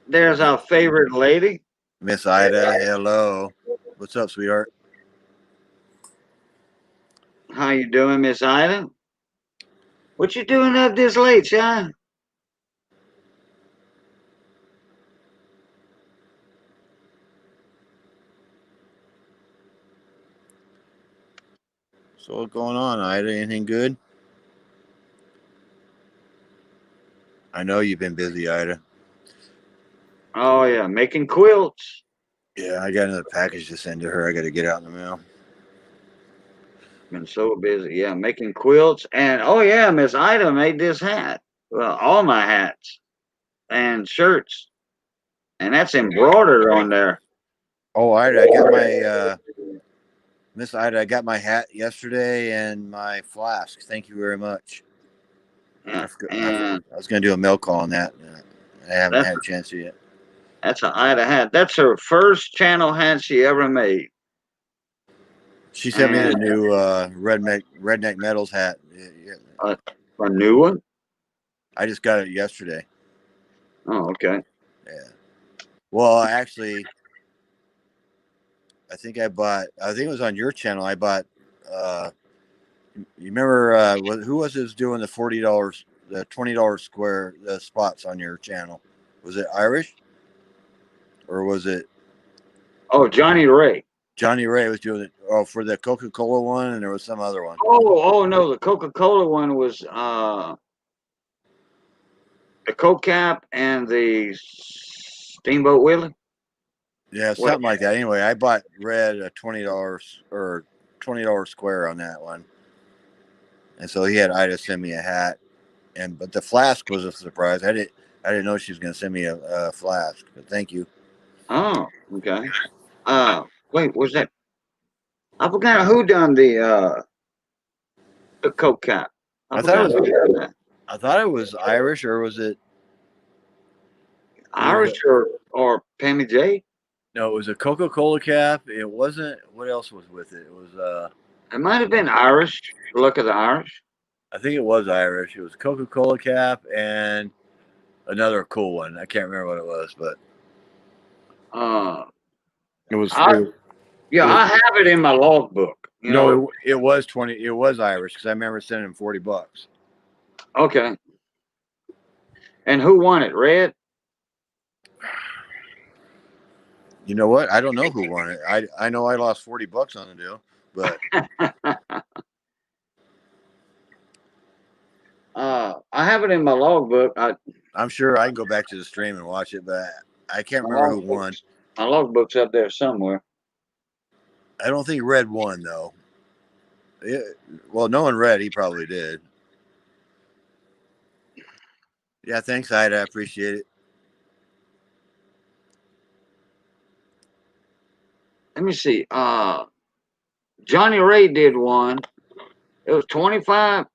There's our favorite lady. Miss Ida, hello. What's up, sweetheart? How you doing, Miss Ida? What you doing up this late, Shy? So what's going on, Ida? Anything good? I know you've been busy, Ida. Oh yeah, making quilts. Yeah, I got another package to send to her. I got to get out in the mail. Been so busy. Yeah, making quilts. And oh yeah, Miss Ida made this hat. Well, all my hats and shirts. And that's embroidered on there. Oh, Ida, I got my Miss Ida. I got my hat yesterday and my flask. Thank you very much. Yeah, I and was going to do a mail call on that. I haven't that's had a chance yet. that's an Ida hat. That's her first channel hat she ever made. She sent me the And new Redneck Metals hat. Yeah, a new one. I just got it yesterday. Oh, okay. Yeah. Well, actually, I think it was on your channel. I bought. You remember who was this doing the $40, the $20 square spots on your channel? Was it Irish, or was it Oh, Johnny Ray. Johnny Ray was doing it? for the Coca-Cola one, and there was some other one. Oh no, the Coca-Cola one was the Coke Cap and the Steamboat Willie. Yeah, What? something like that. Anyway, I bought red a $20 or $20 square on that one, and so he had Ida send me a hat, but the flask was a surprise. I didn't know she was going to send me a flask, but thank you. Oh, okay. Wait, was that? I forgot who done the Coke Cap. I I thought forgot it who was done that. I thought it was Irish, or was it? It was Irish or Pammy J. no, it was a Coca-Cola cap. It wasn't. What else was with it? It was It might have been Irish. Look at the Irish. I think it was Irish. It was Coca-Cola cap and another cool one. I can't remember what it was, but Uh, it was. I It yeah, was I have it in my logbook. You know. no, it was 20. It was Irish because I remember sending him $40. Okay. And who won it? Red. You know what? I don't know who won it. I know I lost $40 on the deal, but I have it in my logbook. I'm sure I can go back to the stream and watch it. But I can't My remember who logbook's, won. my logbook's up there somewhere. I don't think Red won though. Well, no one read. He probably did. Yeah, thanks, Ida. I appreciate it. Let me see. Johnny Ray did one. It was $25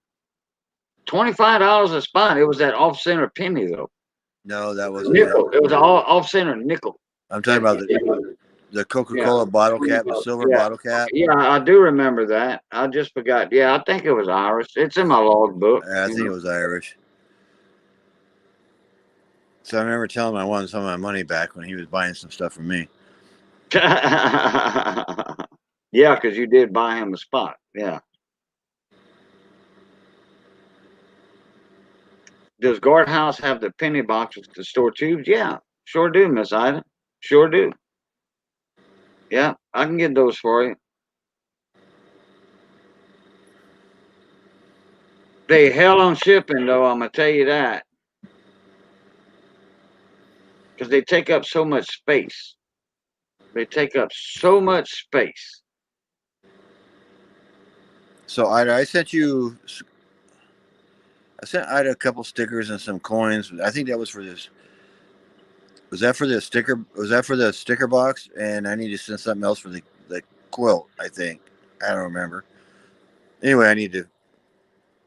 a spot. It was that off center penny though. No, that wasn't it. Nickel. It was all off center nickel. I'm talking about the Coca-Cola bottle cap, the silver bottle cap. Yeah, I do remember that. I just forgot. Yeah, I think it was Irish. It's in my logbook. I think it was Irish. So I remember telling him I wanted some of my money back when he was buying some stuff from me. Yeah, because you did buy him a spot. Yeah. Does Guardhouse have the penny boxes to store tubes? Yeah, sure do, Miss Ida. Sure do. Yeah, I can get those for you. They hell on shipping though, I'm gonna tell you that. Because they take up so much space. They take up so much space. So Ida, I sent Ida a couple stickers and some coins. I think that was for this. Was that for the sticker? Was that for the sticker box? And I need to send something else for the quilt. I think I don't remember. Anyway, I need to.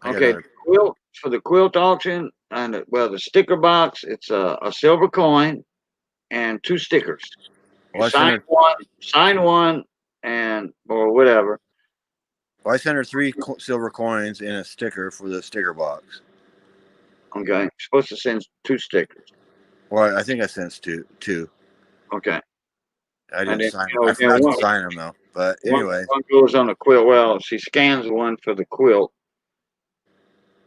I got Okay, another. quilt for the quilt auction, and well, the sticker box. It's a silver coin and two stickers. You Well, sign one, and or whatever. I sent her three silver coins and a sticker for the sticker box. Okay, you're supposed to send two stickers. Well, I think I sent two. Okay, I and didn't then sign. you I know, then forgot to sign them though. But anyway, one goes on the quilt. Well, she scans one for the quilt.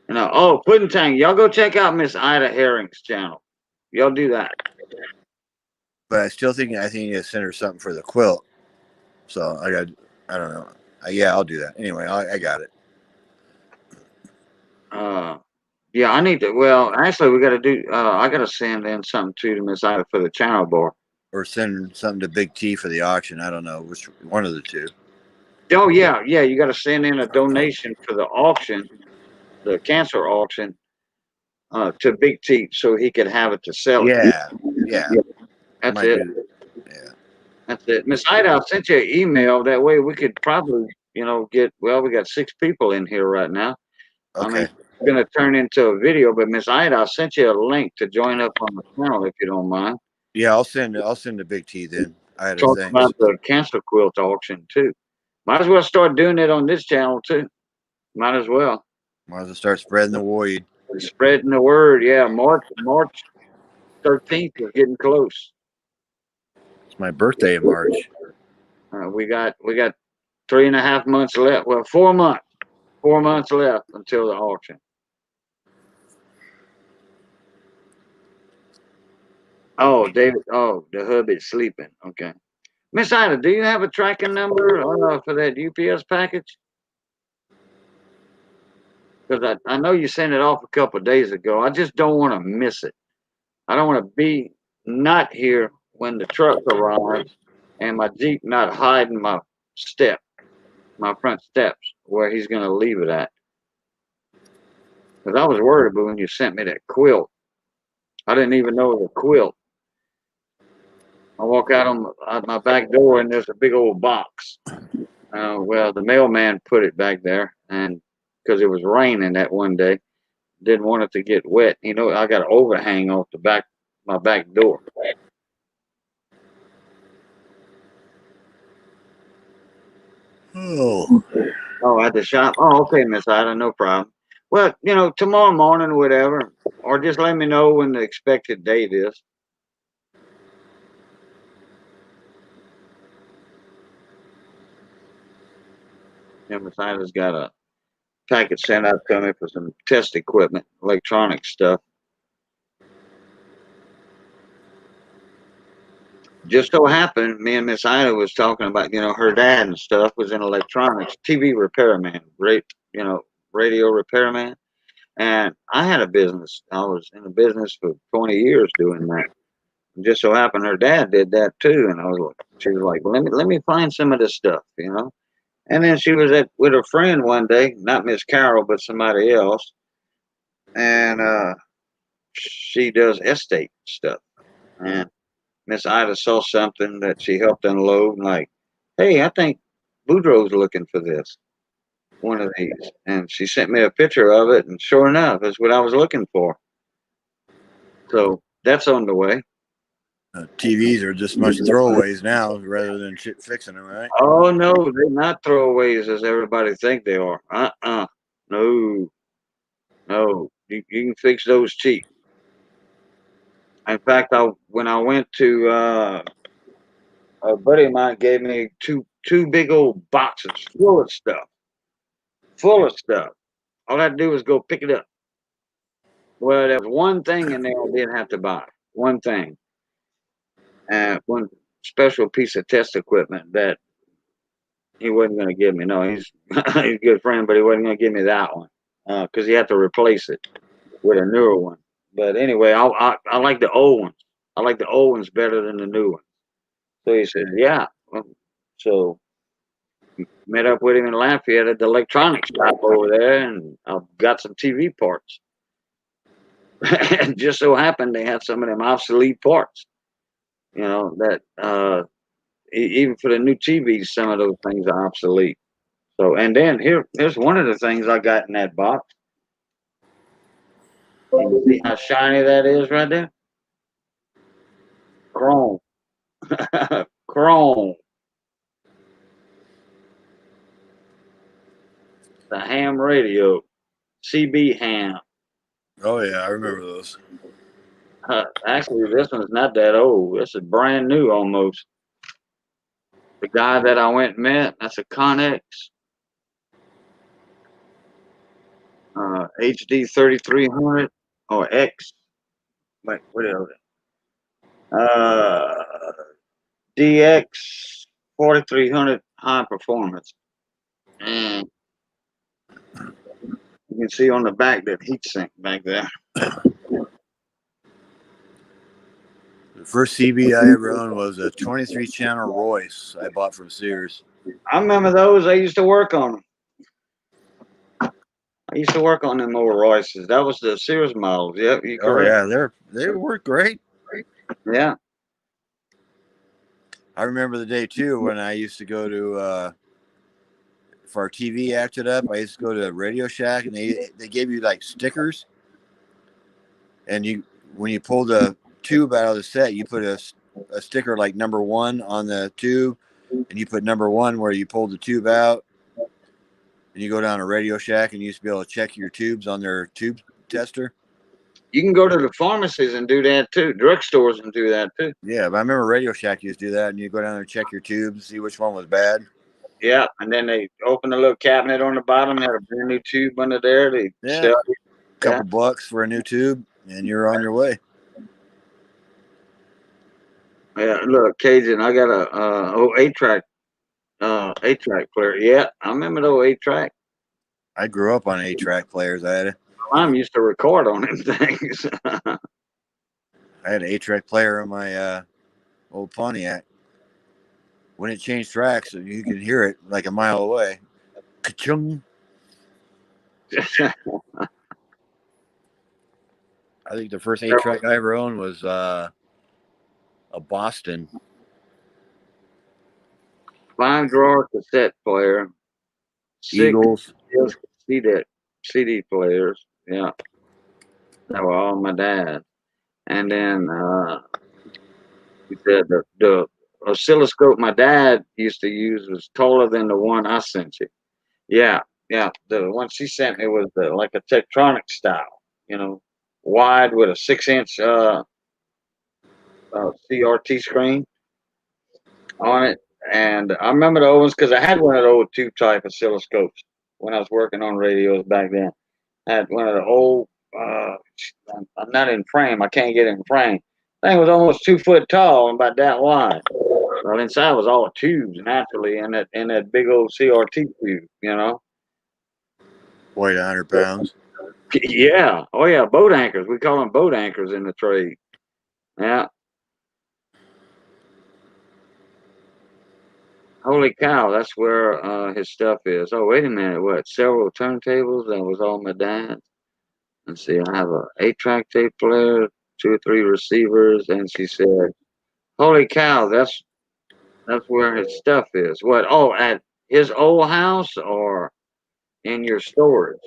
You know, oh, Pudding Tang, y'all go check out Miss Ida Herring's channel. Y'all do that. but I still think I think you need to send her something for the quilt. So I don't know. Yeah, I'll do that. Anyway, I got it. Yeah, I need to. Well, actually, we got to do. I got to send in something to Miss Ida for the channel bar. Or send something to Big T for the auction. I don't know which one of the two. Oh yeah, yeah. You got to send in a donation for the auction, the cancer auction, to Big T so he could have it to sell it. Yeah. That's Might it. do. Yeah. That's it. Miss Ida, I sent you an email. That way we could probably, get. Well, we got 6 people in here right now. I mean, Okay. it's going to turn into a video, but Miss Ida, I sent you a link to join up on the channel if you don't mind. Yeah, I'll send the Big T then. Ida, Talk thanks. about the cancer quilt auction too. Might as well start doing it on this channel too. Might as well. Might as well start spreading the word. Spreading the word. Yeah, March 13th is getting close. It's my birthday in March. We got 3.5 months left. Well, 4 months. 4 months left until the auction. Oh, David. Oh, the hub is sleeping. Okay. Miss Ida, do you have a tracking number for that UPS package? Because I know you sent it off a couple of days ago. I just don't want to miss it. I don't want to be not here when the truck arrives and my Jeep not hiding my front steps where he's going to leave it at. Because I was worried about when you sent me that quilt. I didn't even know it was a quilt. I walk out my back door and there's a big old box. Well, the mailman put it back there, and because it was raining that one day, didn't want it to get wet. You know, I got an overhang off my back door. Oh. Oh, at the shop. Oh, okay, Miss Ida, no problem. Well, tomorrow morning, whatever, or just let me know when the expected date is. Miss Ida's got a package sent out coming for some test equipment, electronic stuff. Just so happened, me and Miss Ida was talking about, her dad and stuff was in electronics, TV repairman, radio repairman. And I had a business. I was in the business for 20 years doing that. And just so happened her dad did that too. And she was like, well, let me find some of this stuff. And then she was with a friend one day, not Miss Carol, but somebody else. And she does estate stuff. And Miss Ida saw something that she helped unload, and like, hey, I think Boudreaux's looking for this, one of these. And she sent me a picture of it, and sure enough, that's what I was looking for. So that's on the way. TVs are just much throwaways now rather than fixing them, right? Oh, no, they're not throwaways as everybody think they are. No, no. You can fix those cheap. In fact, when I went to a buddy of mine gave me two big old boxes full of stuff. Full of stuff. All I had to do was go pick it up. Well, there was one thing in there I didn't have to buy. One thing. One special piece of test equipment that he wasn't going to give me. No, he's a good friend, but he wasn't going to give me that one because he had to replace it with a newer one. But anyway, I like the old ones. I like the old ones better than the new ones. So he said, yeah. So met up with him in Lafayette at the electronics shop over there, and I got some TV parts. And just so happened they had some of them obsolete parts. That even for the new TVs, some of those things are obsolete. So, and then here's one of the things I got in that box. You see how shiny that is right there? Chrome. Chrome. The ham radio. CB ham. Oh yeah, I remember those. Actually, this one's not that old. This is brand new almost. The guy that I went and met, that's a Connex HD 3300 or X. Wait, what is it? DX 4300 high performance. And you can see on the back that heat sink back there. The first CB I ever owned was a 23-channel Royce I bought from Sears. I remember those. I used to work on them. I used to work on them old Royces. That was the Sears models. Yep, you correct. Oh yeah, they work great. Yeah. I remember the day too when I used to go to for our TV acted up. I used to go to Radio Shack and they gave you like stickers, and when you pulled the tube out of the set, you put a sticker like number 1 on the tube, and you put number 1 where you pulled the tube out. And you go down to Radio Shack and you used to be able to check your tubes on their tube tester. You can go to the pharmacies and do that too. Drugstores and do that too. Yeah, but I remember Radio Shack used to do that, and you go down there and check your tubes, see which one was bad. Yeah, and then they open the little cabinet on the bottom, had a brand new tube under there. They sell it. Couple bucks for a new tube, and you're on your way. Yeah, look, Cajun, I got a 8 track 8 track player. Yeah, I remember the old 8 track. I grew up on 8-track players. Mom used to record on them things. I had an 8-track player on my old Pontiac. When it changed tracks, you could hear it like a mile away. Ka-chung. I think the first 8-track I ever owned was a Boston 5 drawer cassette player. 6 Eagles. disc CD players. Yeah, that were all my dad. And then he said the oscilloscope my dad used to use was taller than the one I sent you. Yeah, yeah. The one she sent me was like a Tektronix style, you know, wide with a 6-inch CRT screen on it. And I remember the old ones because I had one of the old tube type oscilloscopes when I was working on radios back then. I had one of the old, I'm not in frame, I can't get in frame. Thing was almost 2 foot tall and about that wide. Well, inside was all tubes naturally in that big old CRT tube, you know. Weighed 100 pounds. Yeah. Oh yeah, boat anchors. We call them boat anchors in the trade. Yeah. Holy cow, that's where his stuff is. Oh, wait a minute. What? Several turntables? That was all my dad's. Let's see. I have a 8 track tape player, 2 or 3 receivers, and she said, "Holy cow, that's where his stuff is." What? Oh, at his old house or in your storage?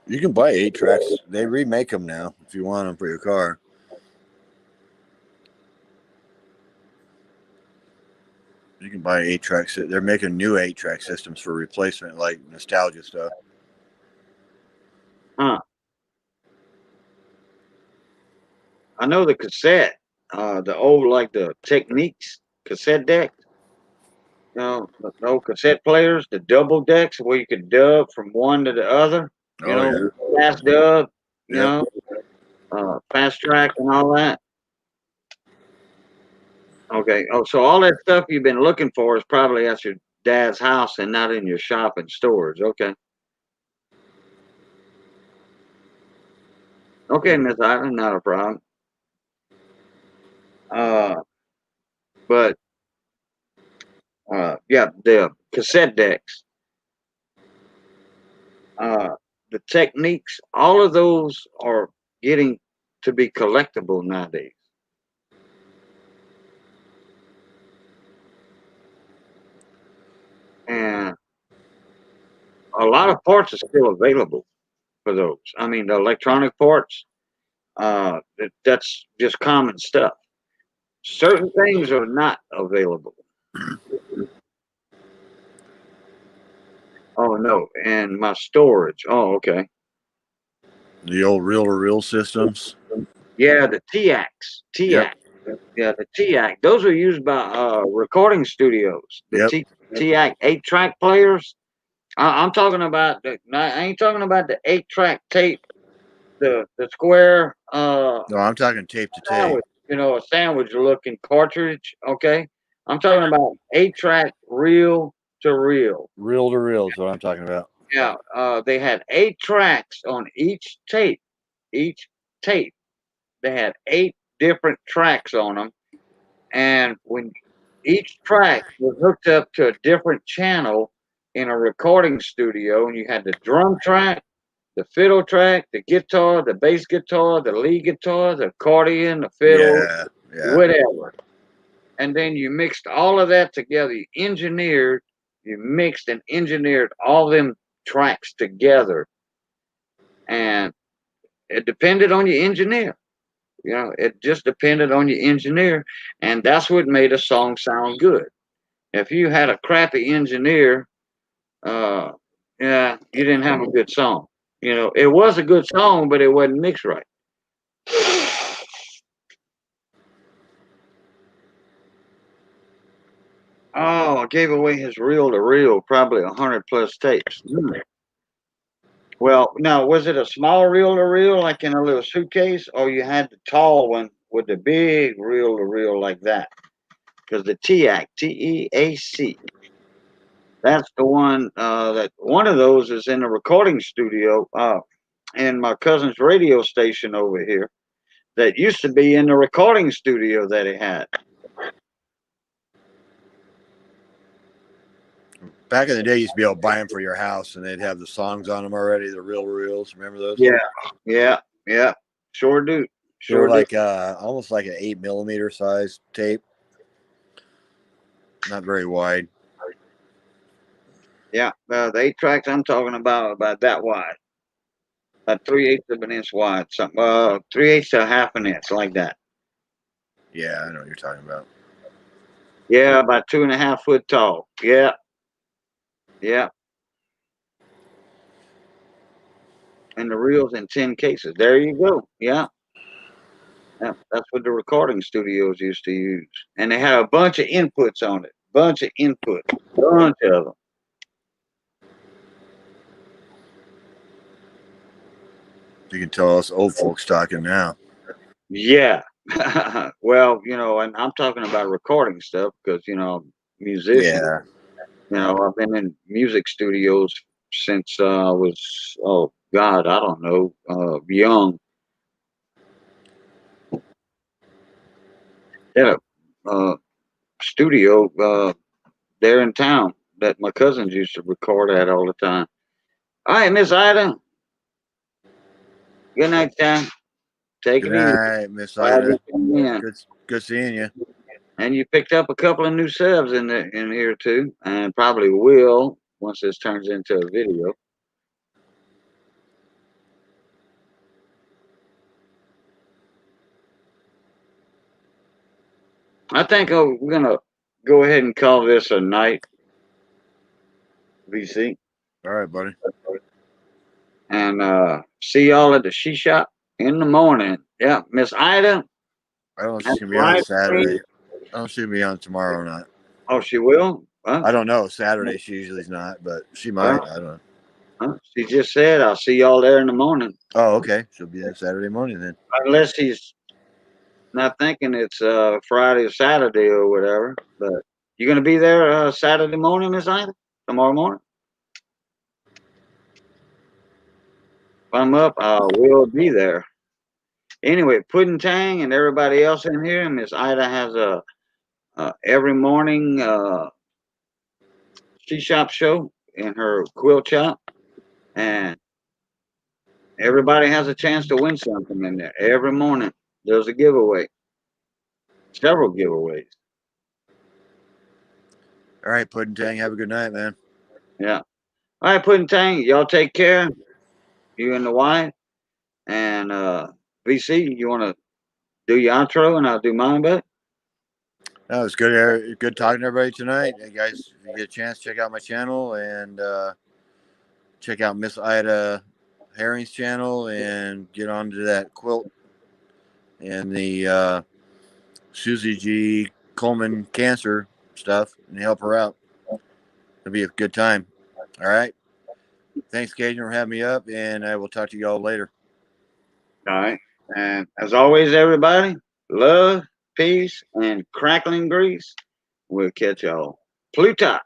You can buy 8-tracks. They remake them now if you want them for your car. You can buy 8-tracks. They're making new 8-track systems for replacement, like nostalgia stuff. Huh? I know the cassette, the old like the Techniques cassette deck. You know, the old cassette players, the double decks where you could dub from one to the other. You Oh, know, yeah. fast dub. You Yep. know, fast track and all that. Okay. Oh, so all that stuff you've been looking for is probably at your dad's house and not in your shop and storage. Okay. Okay, Miss Island, not a problem. Uh, but yeah, the cassette decks, uh, the techniques, all of those are getting to be collectible nowadays. And a lot of parts are still available for those. I mean, the electronic parts, that's just common stuff. Certain things are not available. Oh no, and my storage. Oh, okay. The old reel-to-reel systems. Yeah, the TX, Yep. TX. Yeah, the TAC. Those are used by recording studios. The Yep. TAC 8 track players. I'm talking about I ain't talking about the 8 track tape, the square No, I'm talking tape to tape. sandwich, a sandwich looking cartridge. Okay, I'm talking about 8 track reel to reel. Reel-to-reel is what I'm talking about. Yeah, they had 8 tracks on each tape. Each tape, they had 8 different tracks on them, and when each track was hooked up to a different channel in a recording studio, and you had the drum track, the fiddle track, the guitar, the bass guitar, the lead guitar, the accordion, the fiddle, Yeah. Yeah. whatever. And then you mixed all of that together. You mixed and engineered all them tracks together. And it depended on your engineer. It just depended on your engineer. And that's what made a song sound good. If you had a crappy engineer, uh, yeah, you didn't have a good song. It was a good song, but it wasn't mixed right. Oh, I gave away his reel to reel, probably 100+ tapes. Well, now was it a small reel to reel, like in a little suitcase, or you had the tall one with the big reel to reel like that. Because the TEAC, TEAC, that's the one that one of those is in the recording studio in my cousin's radio station over here that used to be in the recording studio that he had. Back in the day, you used to be able to buy them for your house, and they'd have the songs on them already, the real reels. Remember those? Yeah. Sure do. They were Sure do. like almost like an 8mm size tape, not very wide. Yeah, the 8 tracks I'm talking about that wide, about 3/8 of an inch wide, something 3/8 to a half an inch, like that. Yeah, I know what you're talking about. Yeah, about 2.5 foot tall. Yeah. And the reels in 10 cases. There you go. Yeah. That's what the recording studios used to use. And they had a bunch of inputs on it. Bunch of inputs. Bunch of them. You can tell us old folks talking now. Yeah. Well, and I'm talking about recording stuff because, I'm a musician. Yeah. I've been in music studios since I was, oh God, I don't know, young. Had a studio there in town that my cousins used to record at all the time. All right, Miss Ida. Good night, John. Take Good it easy. night, Miss Glad you Ida. came in. Good seeing you. And you picked up a couple of new subs in here too, and probably will once this turns into a video. I think we're gonna go ahead and call this a night, VC, All right, buddy. and see y'all at the she shop in the morning. Yeah, Miss Ida. I don't know if That's she's gonna be on right. Saturday. I don't know if she's gonna be on tomorrow or not. Oh, she will. I don't know. Saturday she usually's not, but she might. I don't know. She just said I'll see y'all there in the morning. Oh, okay. She'll be there Saturday morning then. Unless he's not thinking it's Friday or Saturday or whatever. But you gonna be there Saturday morning, Miss Ida? Tomorrow morning? If I'm up, I will be there. Anyway, Puddin' Tang and everybody else in here, Miss Ida has a every morning she shop show in her quilt shop, and everybody has a chance to win something in there. Every morning there's a giveaway, several giveaways. All right, Puddin' Tang. Have a good night, man. Yeah. All right, Puddin' Tang, y'all take care. You and the wife. And VC, you want to do your outro and I'll do mine, but That was good. Good talking to everybody tonight. Hey guys, if you get a chance, check out my channel and check out Miss Ida Herring's channel and get onto that quilt and the Susie G. Coleman cancer stuff and help her out. It'll be a good time. All right. Thanks, Cajun, for having me up, and I will talk to you all later. all right. And as always, everybody, love, peace, and crackling grease. We'll catch y'all. Plutot.